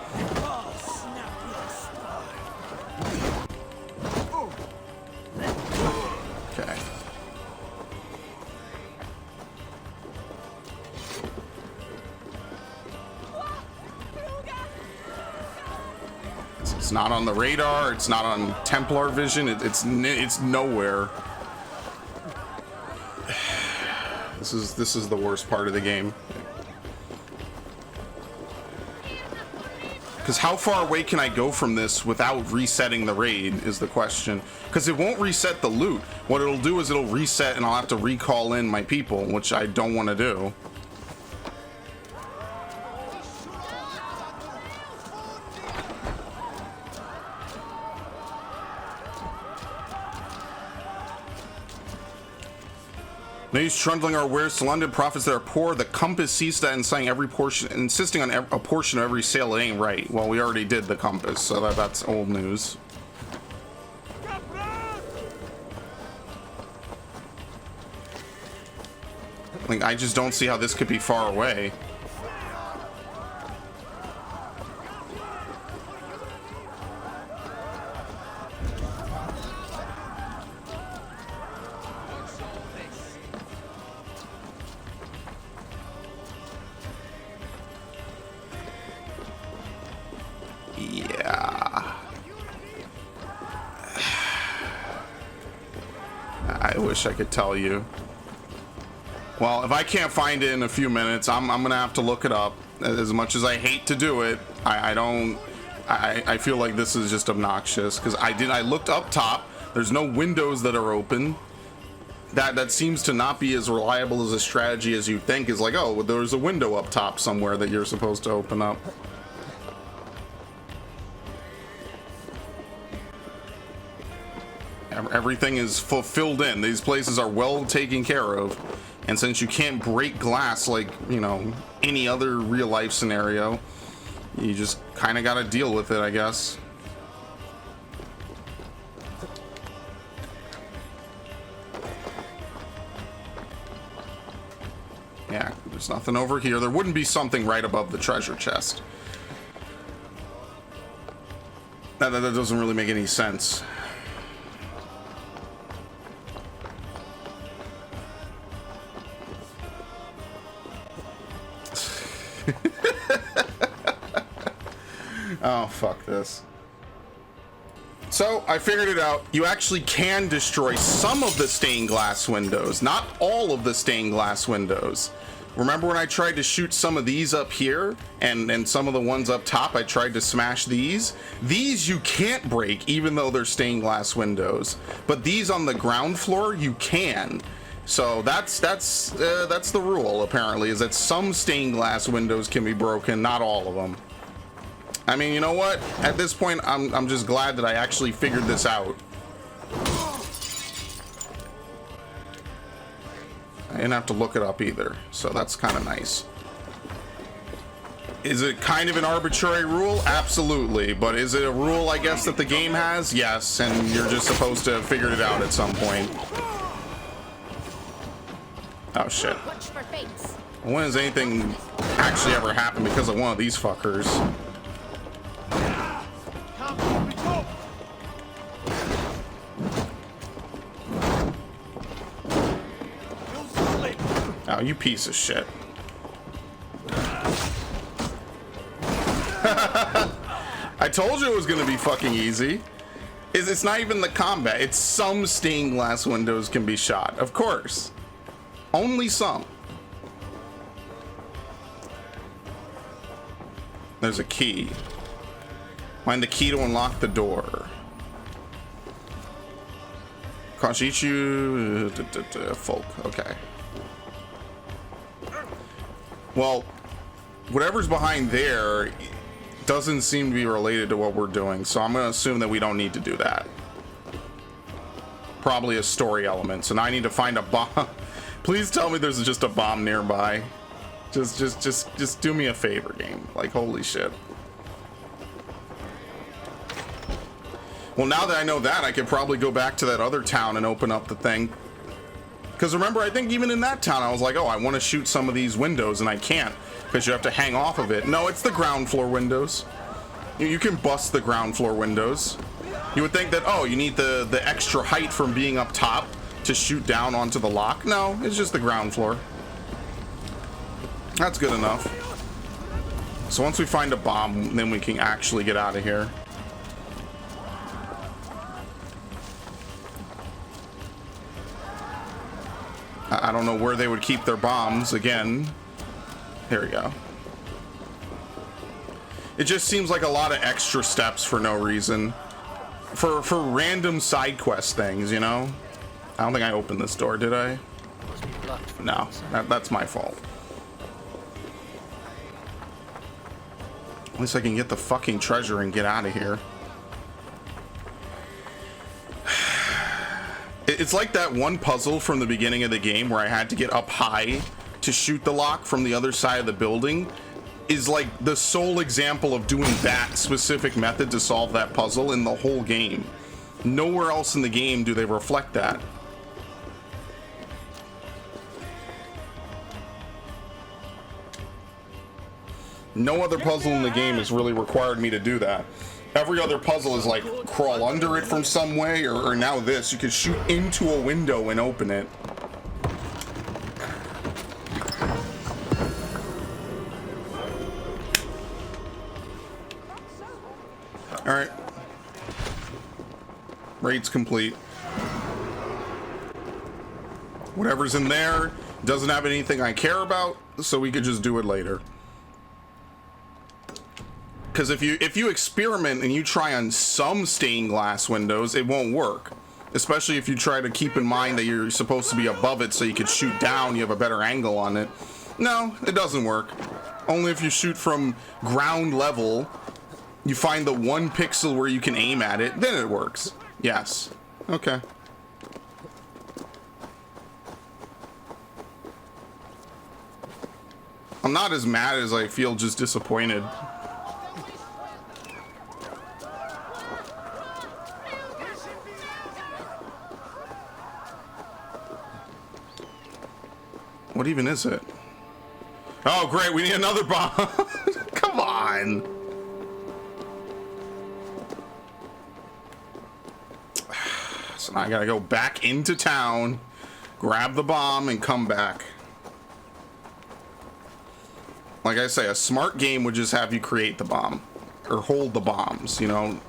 Okay. It's not on the radar. It's not on Templar vision. It's nowhere. This is the worst part of the game. Because how far away can I go from this without resetting the raid is the question. Because it won't reset the loot. What it'll do is it'll reset and I'll have to recall in my people, which I don't want to do. These trundling our wares to London, profits that are poor. The compass sees that and saying insisting on a portion of every sale. It ain't right. Well, we already did the compass, so that's old news. Like, I just don't see how this could be far away. Yeah. I wish I could tell you. Well, if I can't find it in a few minutes, I'm gonna have to look it up. As much as I hate to do it, I feel like this is just obnoxious because I looked up top. There's no windows that are open. That seems to not be as reliable as a strategy as you think. Is like, oh, there's a window up top somewhere that you're supposed to open up. Everything is filled in. These places are well taken care of. And since you can't break glass like, you know, any other real life scenario, you just kind of got to deal with it, I guess. Yeah, there's nothing over here. There wouldn't be something right above the treasure chest. That doesn't really make any sense. Oh, fuck this. So, I figured it out. You actually can destroy some of the stained glass windows, not all of the stained glass windows. Remember when I tried to shoot some of these up here and some of the ones up top, I tried to smash these? These you can't break even though they're stained glass windows. But these on the ground floor, you can. So that's the rule, apparently, is that some stained glass windows can be broken, not all of them. I mean, you know what? At this point, I'm just glad that I actually figured this out. I didn't have to look it up either, so that's kind of nice. Is it kind of an arbitrary rule? Absolutely. But is it a rule, I guess, that the game has? Yes, and you're just supposed to have figured it out at some point. Oh, shit. When has anything actually ever happened because of one of these fuckers? Oh, you piece of shit. I told you it was gonna be fucking easy. It's not even the combat, it's some stained glass windows can be shot. Of course. Only some. There's a key. Find the key to unlock the door. Koshichu folk. Okay. Well, whatever's behind there doesn't seem to be related to what we're doing, so I'm gonna assume that we don't need to do that. Probably a story element. So now I need to find a bomb. Please tell me there's just a bomb nearby. Just do me a favor, game. Like, holy shit. Well, now that I know that, I could probably go back to that other town and open up the thing. Because remember, I think even in that town, I was like, oh, I want to shoot some of these windows, and I can't. Because you have to hang off of it. No, it's the ground floor windows. You can bust the ground floor windows. You would think that, oh, you need the extra height from being up top to shoot down onto the lock. No, it's just the ground floor. That's good enough. So once we find a bomb, then we can actually get out of here. I don't know where they would keep their bombs again. Here we go. It just seems like a lot of extra steps for no reason. For random side quest things, you know? I don't think I opened this door, did I? No, that's my fault. At least I can get the fucking treasure and get out of here. It's like that one puzzle from the beginning of the game where I had to get up high to shoot the lock from the other side of the building. Is like the sole example of doing that specific method to solve that puzzle in the whole game. Nowhere else in the game do they reflect that. No other puzzle in the game has really required me to do that. Every other puzzle is like crawl under it from some way, or now this, you can shoot into a window and open it. All right. Raid's complete. Whatever's in there doesn't have anything I care about, so we could just do it later. Because if you experiment and you try on some stained glass windows, it won't work. Especially if you try to keep in mind that you're supposed to be above it so you could shoot down, you have a better angle on it. No, it doesn't work. Only if you shoot from ground level, you find the one pixel where you can aim at it, then it works. Yes. Okay. I'm not as mad as I feel just disappointed. What even is it? Oh, great, we need another bomb. Come on. So now I gotta go back into town, grab the bomb, and come back. Like I say, a smart game would just have you create the bomb, or hold the bombs, you know,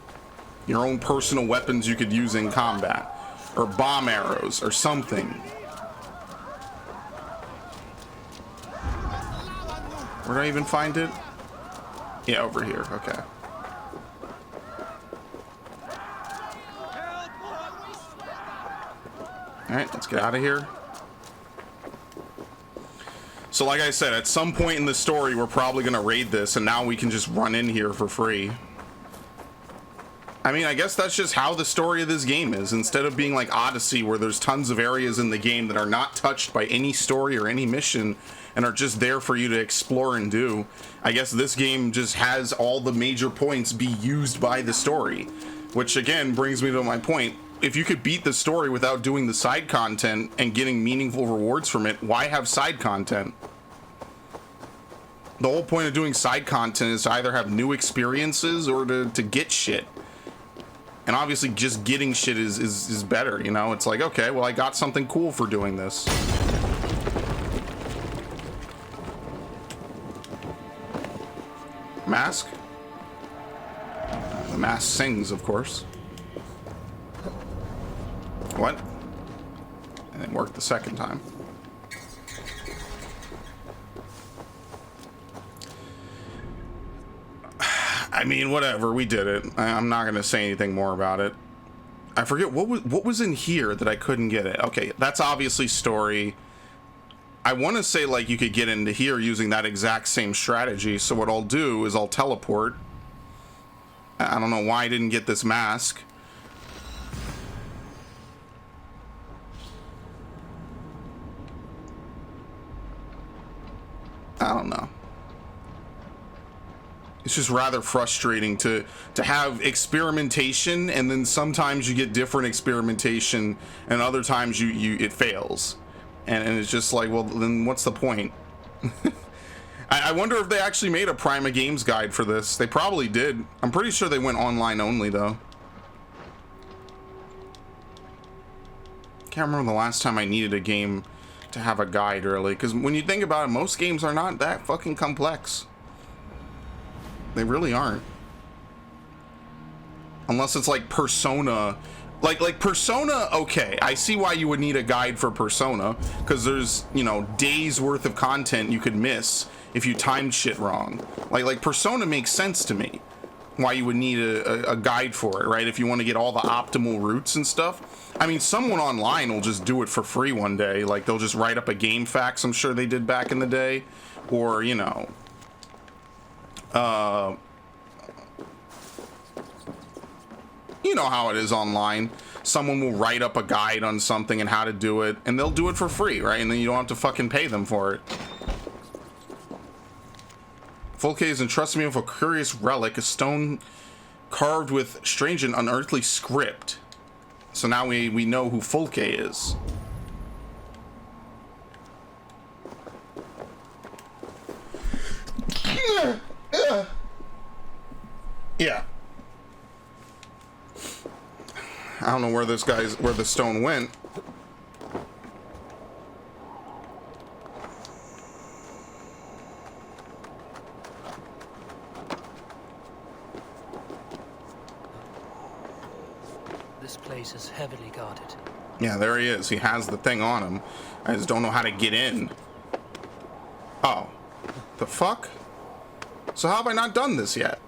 your own personal weapons you could use in combat, or bomb arrows, or something. Where do I even find it? Yeah, over here. Okay. Alright, let's get out of here. So like I said, at some point in the story, we're probably going to raid this, and now we can just run in here for free. I mean, I guess that's just how the story of this game is. Instead of being like Odyssey, where there's tons of areas in the game that are not touched by any story or any mission, and are just there for you to explore and do. I guess this game just has all the major points be used by the story, which again brings me to my point. If you could beat the story without doing the side content and getting meaningful rewards from it, why have side content? The whole point of doing side content is to either have new experiences or to get shit. And obviously just getting shit is better, you know? It's like, okay, well, I got something cool for doing this. Mask? The mask sings, of course. What? And it worked the second time. I mean, whatever, we did it. I'm not gonna say anything more about it. I forget what was in here that I couldn't get it. Okay, that's obviously story. I want to say like you could get into here using that exact same strategy. So what I'll do is I'll teleport. I don't know why I didn't get this mask. I don't know. It's just rather frustrating to have experimentation, and then sometimes you get different experimentation, and other times it fails. And it's just like, well, then what's the point? I wonder if they actually made a Prima Games guide for this. They probably did. I'm pretty sure they went online only, though. Can't remember the last time I needed a game to have a guide, really. Because when you think about it, most games are not that fucking complex. They really aren't. Unless it's like Persona. Like Persona, okay, I see why you would need a guide for Persona, because there's, you know, days worth of content you could miss if you timed shit wrong. Like Persona makes sense to me, why you would need a guide for it, right? If you want to get all the optimal routes and stuff. I mean, someone online will just do it for free one day. Like, they'll just write up a game facts, I'm sure they did back in the day. Or, you know, You know how it is online. Someone will write up a guide on something and how to do it, and they'll do it for free, right? And then you don't have to fucking pay them for it. Fulke has entrusted me with a curious relic, a stone carved with strange and unearthly script. So now we know who Fulke is. Yeah. I don't know where where the stone went. This place is heavily guarded. Yeah, there he is. He has the thing on him. I just don't know how to get in. Oh. The fuck? So how have I not done this yet?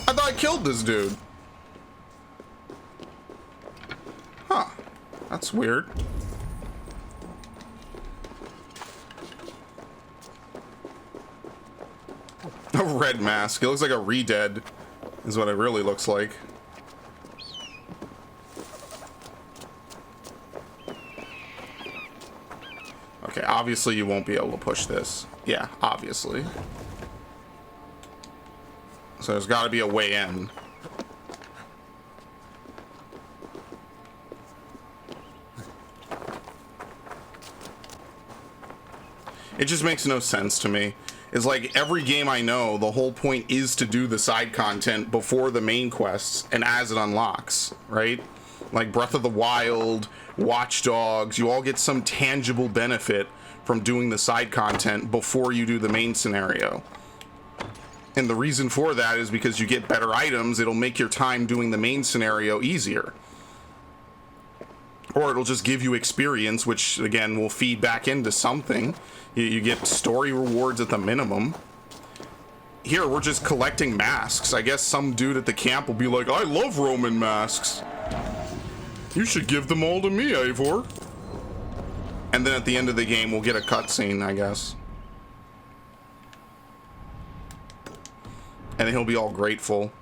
I thought I killed this dude. Huh. That's weird. A red mask. It looks like a re-dead is what it really looks like. Okay, obviously you won't be able to push this. Yeah, obviously. So there's got to be a way in. It just makes no sense to me. It's like every game I know, the whole point is to do the side content before the main quests and as it unlocks, right? Like Breath of the Wild, Watch Dogs, you all get some tangible benefit from doing the side content before you do the main scenario. And the reason for that is because you get better items, it'll make your time doing the main scenario easier. Or it'll just give you experience, which again will feed back into something. You get story rewards at the minimum. Here, we're just collecting masks. I guess some dude at the camp will be like, I love Roman masks. You should give them all to me, Eivor. And then at the end of the game, we'll get a cutscene, I guess. And then he'll be all grateful.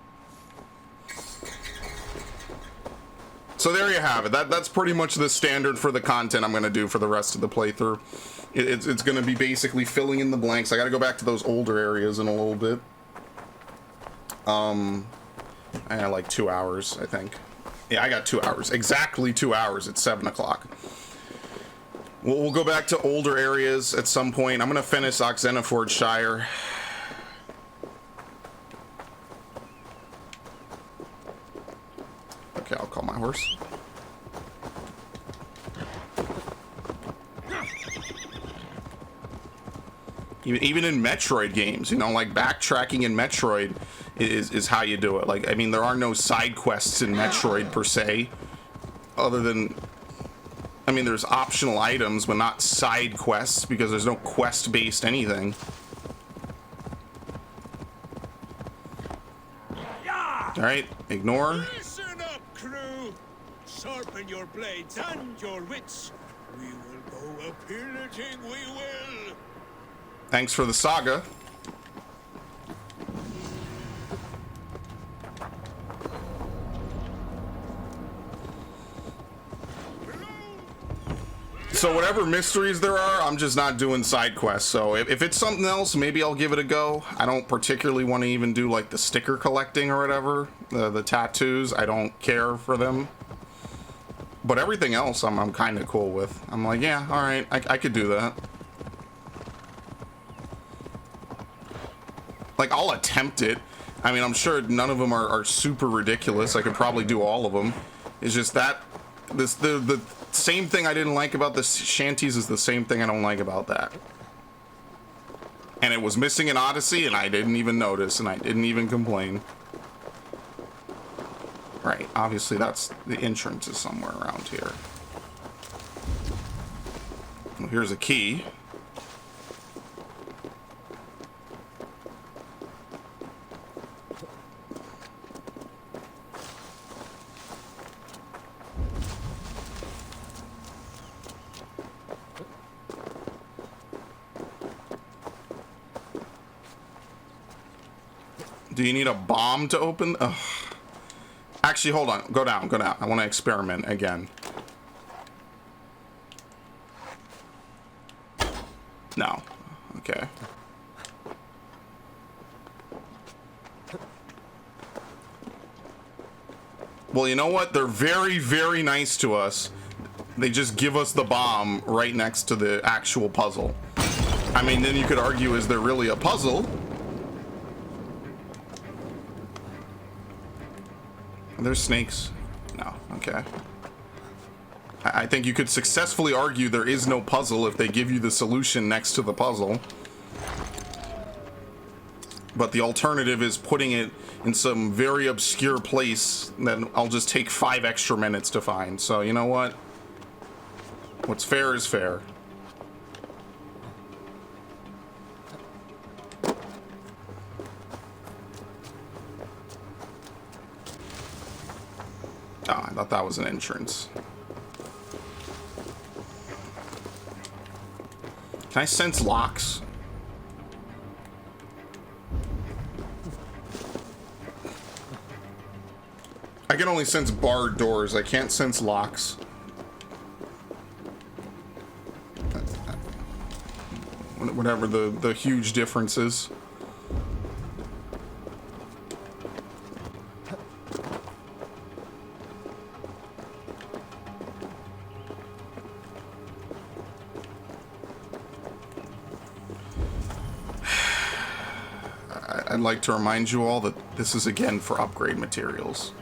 So there you have it. That's pretty much the standard for the content I'm going to do for the rest of the playthrough. It's going to be basically filling in the blanks. I got to go back to those older areas in a little bit. I got like 2 hours, I think. Yeah, I got 2 hours. Exactly 2 hours at 7 o'clock. We'll go back to older areas at some point. I'm going to finish Oxenefordscire. Okay, I'll call my horse. Even in Metroid games, you know, like backtracking in Metroid is how you do it. Like, I mean, there are no side quests in Metroid per se, other than, I mean, there's optional items, but not side quests because there's no quest-based anything. All right, ignore. Listen up, crew. Sharpen your blades and your wits. We will go a-pillaging, we will. Thanks for the saga. So whatever mysteries there are, I'm just not doing side quests. So if it's something else, maybe I'll give it a go. I don't particularly want to even do like the sticker collecting or whatever, the tattoos. I don't care for them. But everything else, I'm kind of cool with. I'm like, yeah, all right, I could do that. Like, I'll attempt it. I mean, I'm sure none of them are super ridiculous. I could probably do all of them. It's just that the same thing I didn't like about the shanties is the same thing I don't like about that. And it was missing an Odyssey, and I didn't even notice, and I didn't even complain. Right, obviously that's the entrance is somewhere around here. Well, here's a key. Do you need a bomb to open? Ugh. Actually, hold on. Go down. Go down. I want to experiment again. No. Okay. Well, you know what? They're very, very nice to us. They just give us the bomb right next to the actual puzzle. I mean, then you could argue, is there really a puzzle? Are there snakes? No. Okay. I think you could successfully argue there is no puzzle if they give you the solution next to the puzzle. But the alternative is putting it in some very obscure place that I'll just take 5 extra minutes to find. So, you know what? What's fair is fair. Oh, I thought that was an entrance. Can I sense locks? I can only sense barred doors. I can't sense locks. Whatever the huge difference is. I'd like to remind you all that this is again for upgrade materials.